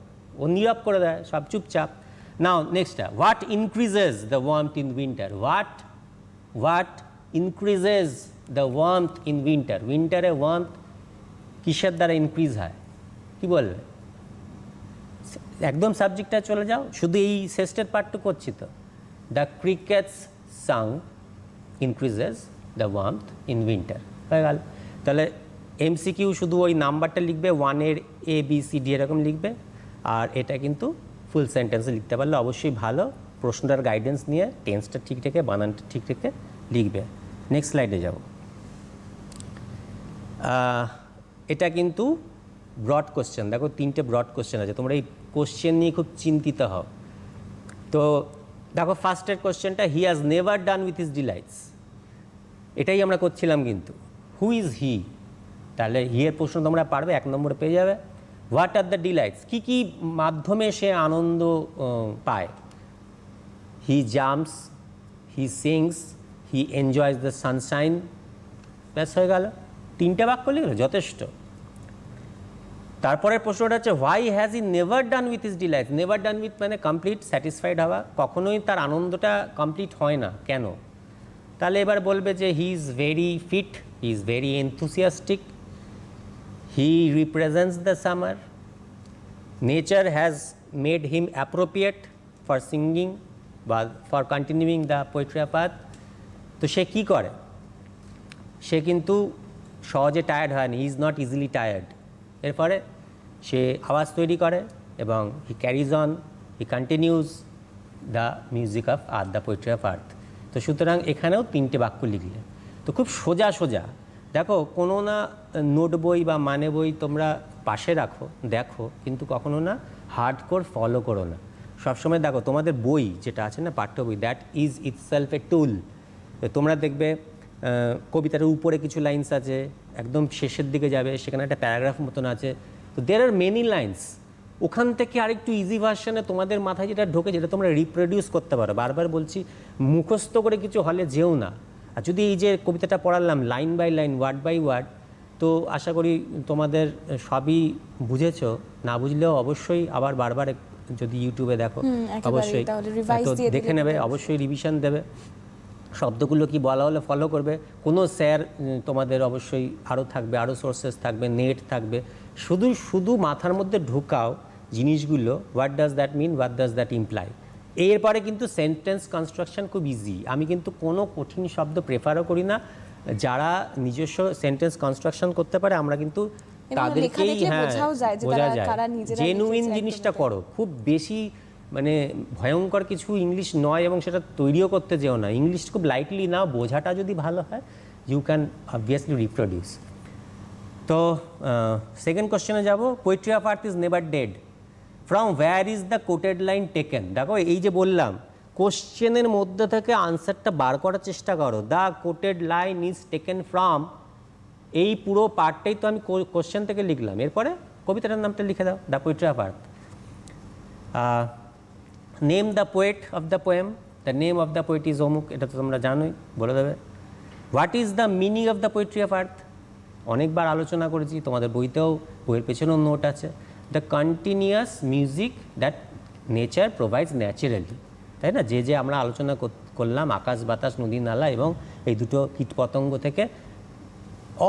ও নীরব করে দেয়, সব চুপচাপ। Now next, what increases the warmth in winter? What increases the warmth in winter? উইন্টারে ওয়ার্মথ কিসের দ্বারা ইনক্রিজ হয়? কি বলবে? একদম সাবজেক্টটা চলে যাও, শুধু এই শেষের পার্টটু করছি তো। The crickets song increases the warmth in winter, হয়ে গেল। তাহলে এমসিকিউ শুধু ওই নাম্বারটা লিখবে, 1-এর ABCD এরকম লিখবে, আর এটা কিন্তু ফুল সেন্টেন্সে লিখতে পারলে অবশ্যই ভালো। প্রশ্নটার গাইডেন্স নিয়ে টেন্সটা ঠিক রেখে বানানটা ঠিক রেখে লিখবে। নেক্সট স্লাইডে যাব। এটা কিন্তু ব্রড কোশ্চেন, দেখো 3টে ব্রড কোশ্চেন আছে, তোমরা এই কোশ্চেন নিয়ে খুব চিন্তিত হও। তো দেখো ফার্স্টের কোশ্চেনটা, হি has never done with his delights, এটাই আমরা করছিলাম কিন্তু। Who is he? তাহলে হি এর প্রশ্ন তোমরা পারবে, 1 নম্বরে পেয়ে যাবে। What are the delights? কী কী মাধ্যমে সে আনন্দ পায়? He jumps, he sings, he enjoys the sunshine. ব্যাস হয়ে গেল, 3টে বাক্য লিখলে যথেষ্ট। তারপরের প্রশ্নটা হচ্ছে, why has E never done with his delights? Never done with মানে কমপ্লিট স্যাটিসফাইড হওয়া, কখনোই তার আনন্দটা কমপ্লিট হয় না, কেন? তাহলে এবার বলবে যে he is very fit, he is very enthusiastic, he represents the summer, nature has made him appropriate for singing বা for continuing the poetry of earth. তো সে কী করে? সে কিন্তু সহজে টায়ার্ড হয়নি, he is not easily tired. এরপরে সে আওয়াজ তৈরি করে এবং he carries on, he continues the music of earth, the poetry of earth. তো সুতরাং এখানেও 3টে বাক্য লিখলে। তো খুব সোজা সোজা, দেখো কোনো না নোট বই বা মানে বই তোমরা পাশে রাখো, দেখো, কিন্তু কখনো না হার্ডকোর ফলো করো না। সবসময় দেখো তোমাদের বই যেটা আছে না, পাঠ্য বই, দ্যাট ইজ ইটসেলফ এ টুল। তোমরা দেখবে কবিতার উপরে কিছু লাইন্স আছে, একদম শেষের দিকে যাবে, সেখানে একটা প্যারাগ্রাফ মতন আছে। তো দেয়ার আর মেনি লাইন্স, ওখান থেকে আরেকটু ইজি ভার্সনে তোমাদের মাথায় যেটা ঢোকে, যেটা তোমরা রিপ্রোডিউস করতে পারো। বারবার বলছি, মুখস্থ করে কিছু হলে যেও না। আর যদি এই যে কবিতাটা পড়ালাম line by line, word by word, তো আশা করি তোমাদের সবই বুঝেছো। না বুঝলেও অবশ্যই আবার বারবার যদি ইউটিউবে দেখো অবশ্যই তো দেখে নেবে, অবশ্যই রিভিশন দেবে, শব্দগুলো কি বলা হলে ফলো করবে। কোনো স্যার তোমাদের অবশ্যই আরও থাকবে, আরও সোর্সেস থাকবে, নেট থাকবে। শুধু মাথার মধ্যে ঢোকাও জিনিসগুলো, what does that mean, what does that imply. এরপরে কিন্তু সেন্টেন্স কনস্ট্রাকশন খুব ইজি। আমি কিন্তু কোনো কঠিন শব্দ প্রেফারও করি না। যারা নিজস্ব সেন্টেন্স কনস্ট্রাকশন করতে পারে আমরা কিন্তু তাদেরকেই, হ্যাঁ, বোঝা যায় জেনুইন জিনিসটা করো। খুব বেশি মানে ভয়ঙ্কর কিছু ইংলিশ নয়, এবং সেটা তৈরিও করতে যেও না। ইংলিশ খুব লাইটলি নাও, বোঝাটা যদি ভালো হয় ইউ ক্যান অবভিয়াসলি রিপ্রোডিউস। তো সেকেন্ড কোশ্চেনে যাব, poetry of earth is never dead, from where is the coated line taken? দেখো এই যে বললাম, কোশ্চেনের মধ্যে থেকে আনসারটা বার করার চেষ্টা করো। The coated line is taken from, এই পুরো পার্টটাই তো আমি কোশ্চেন থেকে লিখলাম। এরপরে কবিতাটার নামটা লিখে দাও, the poetry of earth. Name the poet of the poem, the name of the poet is অমুক, এটা তো তোমরা জানোই, বলে দেবে। What is the meaning of the poetry of আর্থ? অনেকবার আলোচনা করেছি, তোমাদের বইতেও, বইয়ের পেছনেও নোট আছে। The continuous music that nature provides naturally, তাই না? যে আমরা আলোচনা করলাম, আকাশ বাতাস নদী নালা এবং এই দুটো কীটপতঙ্গ থেকে,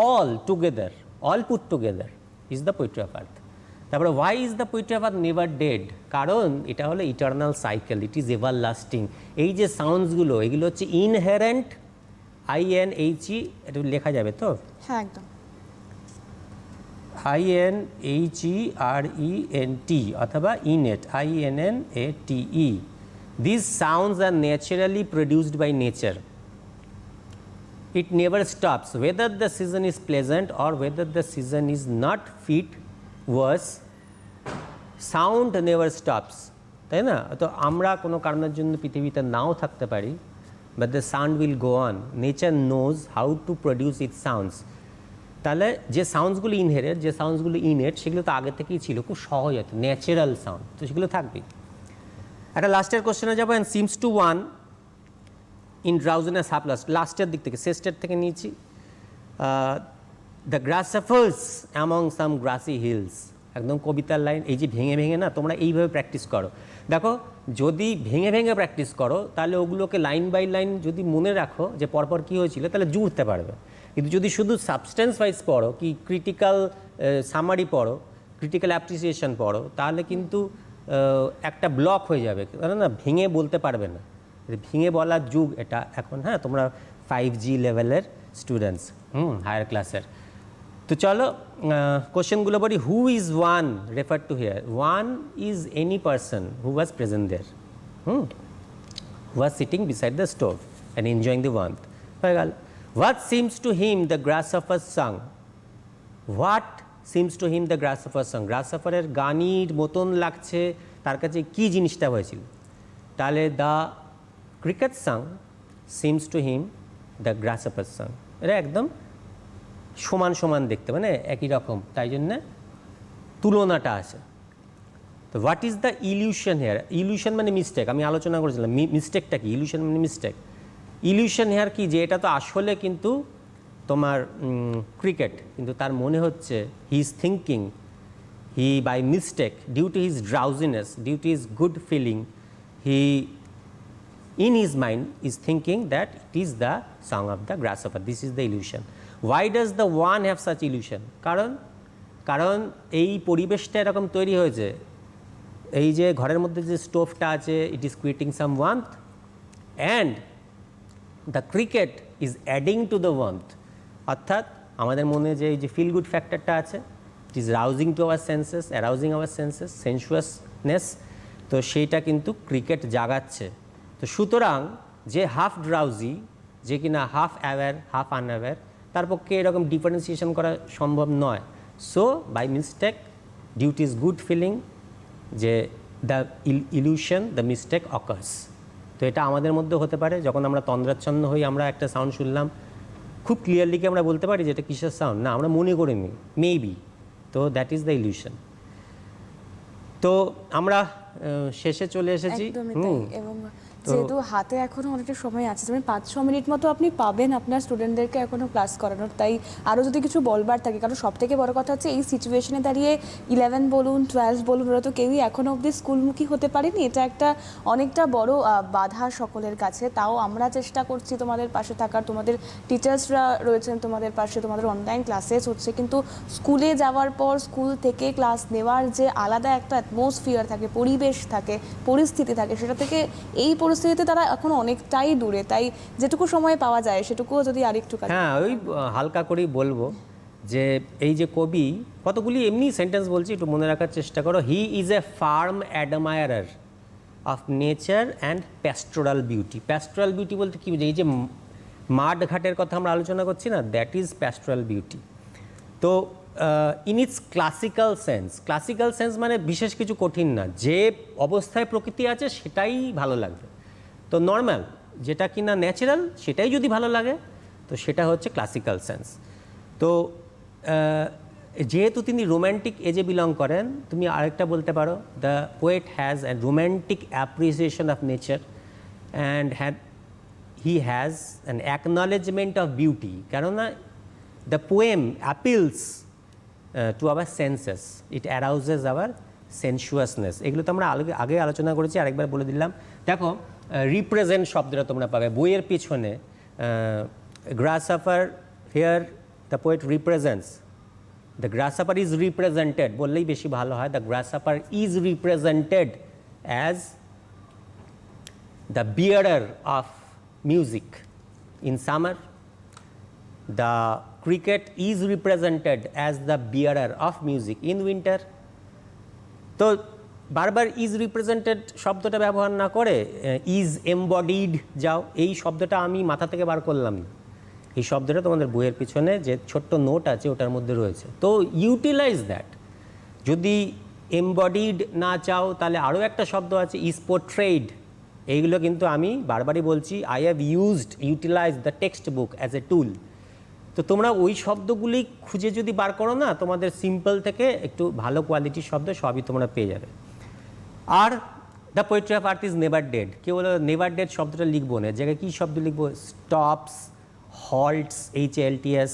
all together, all put together is the poetry of earth. তারপরে why is the poetry of earth never dead? কারণ এটা হলো eternal cycle, it is ever lasting. এই যে সাউন্ডসগুলো, এগুলো হচ্ছে ইনহেরেন্ট, INHE, এটা লেখা যাবে তো? হ্যাঁ, একদম। INHERENT অথবা innate, INNATE. These sounds are naturally produced by nature. It never stops, whether the season is pleasant or whether the season is not fit, worse, sound never stops, তাই না? তো আমরা কোনো কারণের জন্য পৃথিবীতে নাও থাকতে পারি, but the sound will go on. Nature knows how to produce its sounds. তাহলে যে সাউন্ডসগুলো ইনহেরেট, যে সাউন্ডসগুলো ইনেট, সেগুলো তো আগে থেকেই ছিল, খুব সহজ হতো, ন্যাচারাল সাউন্ড, তো সেগুলো থাকবেই। একটা লাস্টের কোশ্চেনে যাবো, and seems to one in drowsiness half lost, লাস্টের দিক থেকে, শেষের থেকে নিয়েছি। The grasshopper's among some grassy hills, একদম কবিতার লাইন। এই যে ভেঙে ভেঙে না, তোমরা এইভাবে প্র্যাকটিস করো। দেখো যদি ভেঙে ভেঙে প্র্যাকটিস করো তাহলে ওগুলোকে লাইন বাই লাইন যদি মনে রাখো যে পরপর কী হয়েছিল তাহলে জুড়তে পারবে। কিন্তু যদি শুধু সাবস্টেন্স ওয়াইজ পড়ো কি ক্রিটিক্যাল সামারি পড়ো, ক্রিটিক্যাল অ্যাপ্রিসিয়েশন পড়ো, তাহলে কিন্তু একটা ব্লক হয়ে যাবে, কারণ না ভেঙে বলতে পারবে না। ভেঙে বলার যুগ এটা এখন। হ্যাঁ, তোমরা 5G লেভেলের স্টুডেন্টস, হায়ার ক্লাসের। তো চলো কোশ্চেনগুলো বলি। Who is one refer to here? One is any person who was present there, who was sitting beside the stove and enjoying the warmth. হয়ে গেল। What seems to him the grasshopper song? What seems to him the grasshopper song? গ্রাসহপারের গানির মতন লাগছে তার কাছে কী জিনিসটা হয়েছিল? তাহলে the cricket song seems to him the grasshopper song. এটা একদম সমান সমান দেখতে, মানে একই রকম, তাই জন্যে তুলনাটা আছে। তো what is the illusion here? Illusion মানে মিস্টেক, আমি আলোচনা করেছিলাম মিস্টেকটা কি। ইলিউশন মানে মিস্টেক। ইলিউশন হেয়ার কি, যে এটা তো আসলে কিন্তু তোমার ক্রিকেট, কিন্তু তার মনে হচ্ছে he is thinking, he by mistake, due to his drowsiness, due to his good feeling, he in his mind is thinking that it is the song of the grasshopper. This is the illusion. Why does the one have such illusion? কারণ এই পরিবেশটা এরকম তৈরি হয়েছে, এই যে ঘরের মধ্যে যে স্টোভটা আছে, it is creating some warmth and the cricket is adding to the warmth. অর্থাৎ আমাদের মনে যে এই যে ফিল গুড ফ্যাক্টরটা আছে, it is rousing to our senses, arousing our senses, sensuousness, তো সেইটা কিন্তু ক্রিকেট জাগাচ্ছে। তো সুতরাং যে হাফ ড্রাউজি, যে কিনা হাফ অ্যাওয়্যার হাফ আনঅ্যাওয়্যার, তার পক্ষে এরকম ডিফারেন্সিয়েশন করা সম্ভব নয়। So by mistake, due to is good feeling, যে the illusion, the mistake occurs. তো এটা আমাদের মধ্যে হতে পারে, যখন আমরা তন্দ্রাচ্ছন্ন হই, আমরা একটা সাউন্ড শুনলাম, খুব ক্লিয়ারলি কি আমরা বলতে পারি যে এটা কিসের সাউন্ড? না, আমরা মনে করিনি, মেবি। তো দ্যাট ইজ দ্য ইলিউশন। তো আমরা শেষে চলে এসেছি। এবং যেহেতু হাতে এখনো অনেকটা সময় আছে, যেমন 5-6 মিনিট মতো আপনি পাবেন আপনার স্টুডেন্টদেরকে এখনো ক্লাস করানোর, তাই আরও যদি কিছু বলবার থাকে, কারণ সব থেকে বড় কথা হচ্ছে এই সিচুয়েশনে দাঁড়িয়ে 11 বলুন 12 বলুন, ওরা তো কেউই এখনো অবধি স্কুলমুখী হতে পারেনি। এটা একটা অনেকটা বড় বাধা সকলের কাছে। তাও আমরা চেষ্টা করছি তোমাদের পাশে থাকার, তোমাদের টিচার্সরা রয়েছেন তোমাদের পাশে, তোমাদের অনলাইন ক্লাসেস হচ্ছে, কিন্তু স্কুলে যাওয়ার পর স্কুল থেকে ক্লাস নেওয়ার যে আলাদা একটা অ্যাটমসফিয়ার থাকে, পরিবেশ থাকে, পরিস্থিতি থাকে, সেটা থেকে এই পরিস্থিতিতে তারা এখন অনেকটাই দূরে। তাই যেটুকু সময় পাওয়া যায় সেটুকুও যদি আরেকটু হ্যাঁ, ওই হালকা করেই বলবো যে এই যে কবি, কতগুলি এমনি সেন্টেন্স বলছি, একটু মনে রাখার চেষ্টা করো। He is a farm admirer of nature and pastoral beauty. Pastoral beauty বলতে কি বুঝি? এই যে মাঠ ঘাটের কথা আমরা আলোচনা করছি না, দ্যাট ইজ প্যাস্টোরাল বিউটি। তো in it's classical sense, classical sense মানে বিশেষ কিছু কঠিন না, যে অবস্থায় প্রকৃতি আছে সেটাই ভালো লাগবে। তো নর্মাল যেটা কিনা ন্যাচারাল, সেটাই যদি ভালো লাগে, তো সেটা হচ্ছে ক্লাসিক্যাল সেন্স। তো যেহেতু তিনি রোম্যান্টিক এজে বিলং করেন, তুমি আরেকটা বলতে পারো, the poet has a romantic appreciation of nature and he has an acknowledgement of beauty. কেননা the poem appeals to our senses, it arouses our sensuousness. এগুলো তো আমরা আগে আলোচনা করেছি, আরেকবার বলে দিলাম। দেখো রিপ্রেজেন্ট শব্দটা তোমরা পাবে বইয়ের পিছনে। গ্রাসহপার here the poet represents, the grasshopper is represented বললেই বেশি ভালো হয়। The grasshopper is represented as the bearer of music in summer. The cricket is represented as the bearer of music in winter. তো বারবার ইজ রিপ্রেজেন্টেড শব্দটা ব্যবহার না করে ইজ এমবডিড যাও, এই শব্দটা আমি মাথা থেকে বার করলাম না, এই শব্দটা তোমাদের বইয়ের পিছনে যে ছোট্ট নোট আছে ওটার মধ্যে রয়েছে। তো ইউটিলাইজ দ্যাট। যদি এমবডিড না চাও তাহলে আরও একটা শব্দ আছে, ইজ পোর্ট্রেইড। এইগুলো কিন্তু আমি বারবারই বলছি, I have utilize the textbook as a tool. তো তোমরা ওই শব্দগুলি খুঁজে যদি বার করো না, তোমাদের সিম্পল থেকে একটু ভালো কোয়ালিটির শব্দ সবই তোমরা পেয়ে যাবে। Are the poetry of earth is never dead. কেউ বলো নেভার ডেড শব্দটা লিখবো না, জায়গায় কী শব্দ লিখবো? Stops, হল্টস, HLTS,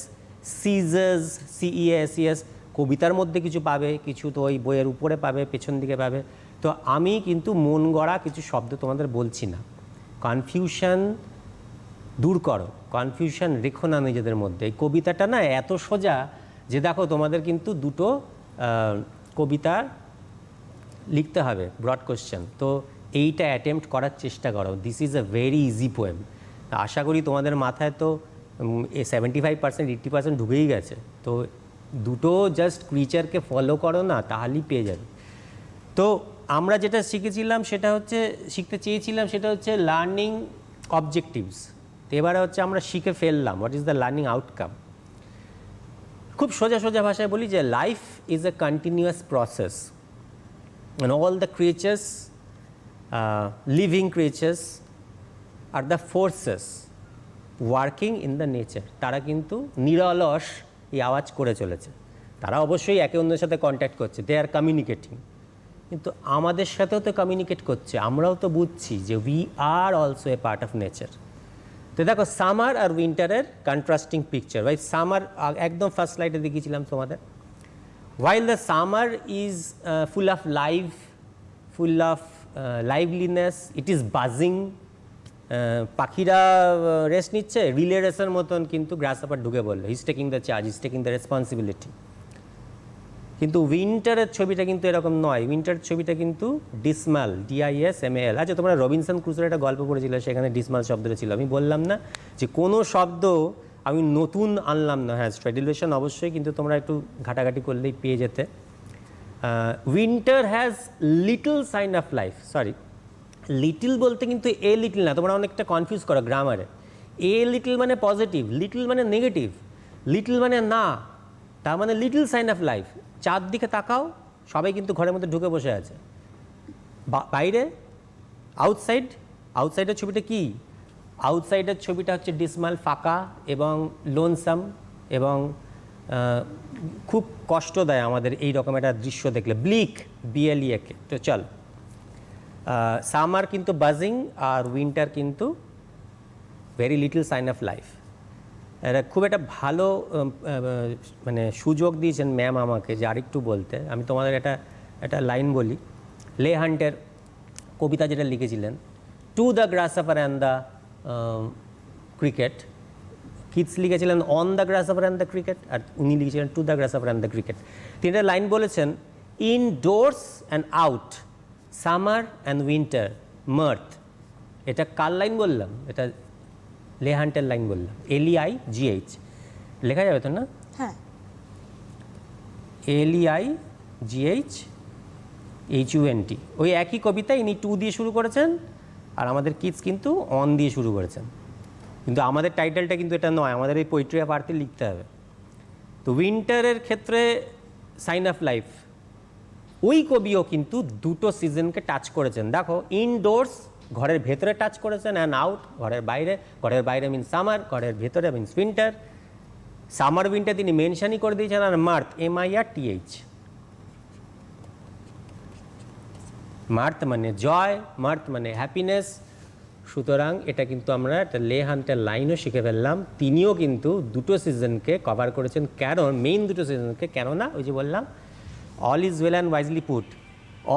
সিজেস, CEASES। কবিতার মধ্যে কিছু পাবে, কিছু তো ওই বইয়ের উপরে পাবে, পেছন দিকে পাবে। তো তো আমি কিন্তু মন গড়া কিছু শব্দ তোমাদের বলছি না। কনফিউশন দূর করো, কনফিউশন রেখো না নিজেদের মধ্যে। এই কবিতাটা না এত সোজা যে দেখো তোমাদের কিন্তু দুটো কবিতা লিখতে হবে, ব্রড কোশ্চেন। তো এইটা অ্যাটেম্প্ট করার চেষ্টা করো। This is a very easy poem. আশা করি তোমাদের মাথায় তো 75% 80% ঢুকেই গেছে। তো দুটো জাস্ট ক্রিচারকে ফলো করো না, তাহলেই পেয়ে যাবে। তো আমরা যেটা শিখেছিলাম সেটা হচ্ছে, শিখতে চেয়েছিলাম সেটা হচ্ছে লার্নিং অবজেক্টিভস। তো এবারে হচ্ছে আমরা শিখে ফেললাম what is the learning outcome. খুব সোজা সোজা ভাষায় বলি যে life is a continuous process and all the creatures, living creatures are the forces working in the nature. তারা কিন্তু নিরলস এই আওয়াজ করে চলেছে। তারা অবশ্যই একে অন্যের সাথে কন্ট্যাক্ট করছে, দে আর কমিউনিকেটিং, কিন্তু আমাদের সাথেও তো কমিউনিকেট করছে। আমরাও তো বুঝছি যে we are also a part of nature. তো দেখো সামার আর উইন্টারের কন্ট্রাস্টিং পিকচার। ভাই সামার একদম ফার্স্ট স্লাইডে দেখিয়েছিলাম তোমাদের। While the summer is full of life, full of liveliness, it is buzzing. পাখিরা রেস্ট নিচ্ছে, রিলে রেসের মতন কিন্তু গ্রাসহাপার ঢুকে বললো he is taking the charge, is taking the responsibility. কিন্তু উইন্টারের ছবিটা কিন্তু এরকম নয়। উইন্টার ছবিটা কিন্তু ডিসমাল, DISMAL। আচ্ছা, তোমরা রবিনসন ক্রুসোর একটা গল্প পড়েছিলে, সেখানে ডিসমাল শব্দটা ছিল। আমি বললাম না যে কোনো শব্দ আমি নতুন আনলাম না। হ্যাঁ, ট্র্যাডিলেশন অবশ্যই, কিন্তু তোমরা একটু ঘাটাঘাটি করলেই পেয়ে যেতে। Winter has little sign of life. Sorry, little বলতে কিন্তু এ লিটল না, তোমরা অনেকটা কনফিউজ করো গ্রামারে। এ লিটল মানে পজিটিভ, লিটল মানে নেগেটিভ। লিটল মানে না, তার মানে লিটল সাইন অফ লাইফ। চারদিকে তাকাও, সবাই কিন্তু ঘরের মধ্যে ঢুকে বসে আছে। বাইরে আউটসাইড, আউটসাইডের ছবিটা কি? আউটসাইডের ছবিটা হচ্ছে ডিসমাল, ফাঁকা এবং লোনসাম, এবং খুব কষ্ট দেয় আমাদের এই রকম একটা দৃশ্য দেখলে। Bleak, BLEAK। তো চল, সামার কিন্তু বাজিং আর উইন্টার কিন্তু very little sign of life. এটা খুব একটা ভালো মানে সুযোগ দিয়েছেন ম্যাম আমাকে যে আরেকটু বলতে। আমি তোমাদের একটা লাইন বলি। লে হান্টের কবিতা যেটা লিখেছিলেন, to the grasshopper and the cricket. Keats লিখেছিলেন on the grasshopper and the cricket, আর উনি লিখেছিলেন to the grasshopper and the cricket. তিনটা লাইন বলেছেন, in doors and out, summer and winter, mirth. এটা কার লাইন বললাম? এটা লে হান্টের লাইন বললাম। LEIGH লেখা যাবে তো না? হ্যাঁ, LEIGHHUNT। ওই একই কবিতা ইনি 2 দিয়ে শুরু করেছেন, আর আমাদের কিডস কিন্তু অন দিয়ে শুরু করেছেন। কিন্তু আমাদের টাইটেলটা কিন্তু এটা নয়, আমাদের এই পোয়েট্রি অফ আর্থে লিখতে হবে। তো উইন্টারের ক্ষেত্রে সাইন অফ লাইফ, ওই কবিও কিন্তু দুটো সিজনকে টাচ করেছেন। দেখো, ইনডোরস ঘরের ভেতরে টাচ করেছেন, অ্যান্ড আউট ঘরের বাইরে। ঘরের বাইরে মিনস সামার, ঘরের ভেতরে মিনস উইন্টার। সামার উইন্টার তিনি মেনশনই করে দিয়েছেন। আর মার্থ, MIRTH, মার্থ মানে জয়, মার্থ মানে হ্যাপিনেস। সুতরাং এটা কিন্তু আমরা একটা লে হান্টের লাইনও শিখে ফেললাম। তিনিও কিন্তু দুটো সিজনকে কভার করেছেন। কেন মেইন দুটো সিজনকে? কেননা ওই যে বললাম, all is well and wisely put,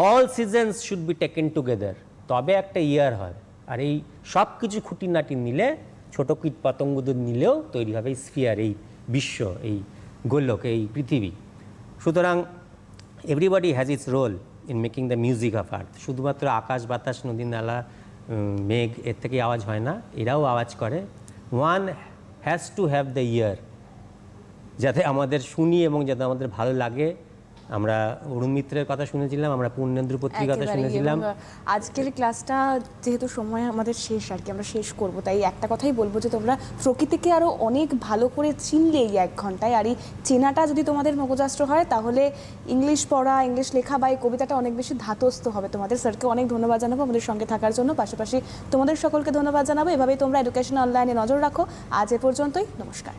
all seasons should be taken together, তবে একটা ইয়ার হয়। আর এই সব কিছু খুঁটিনাটি নিলে, ছোটো কীট পতঙ্গদের নিলেও তৈরি হবে এই স্ফিয়ার, এই বিশ্ব, এই গোলক, এই পৃথিবী। সুতরাং everybody has its role in making the music of earth. শুধুমাত্র আকাশ, বাতাস, নদী, নালা, মেঘ এর থেকে আওয়াজ হয় না, এরাও আওয়াজ করে। One has to have the year, যাতে আমাদের শুনি এবং যাতে আমাদের ভালো লাগে। আমরা অরুণ মিত্রের কথা শুনেছিলাম, আমরা পূর্ণেন্দু পত্রিকার কথা শুনেছিলাম। আজকের ক্লাসটা যেহেতু সময় আমাদের শেষ, আর কি আমরা শেষ করব, তাই একটা কথাই বলবো যে তোমরা প্রকৃতিকে আরও অনেক ভালো করে চিনলে এই 1 ঘন্টায়। আর এই চেনাটা যদি তোমাদের মগজাস্ত্র হয়, তাহলে ইংলিশ পড়া, ইংলিশ লেখা বা এই কবিতাটা অনেক বেশি ধাতস্থ হবে তোমাদের। স্যারকে অনেক ধন্যবাদ জানাবো আমাদের সঙ্গে থাকার জন্য, পাশাপাশি তোমাদের সকলকে ধন্যবাদ জানাবো। এভাবেই তোমরা এডুকেশন অনলাইনে নজর রাখো। আজ এ পর্যন্তই, নমস্কার।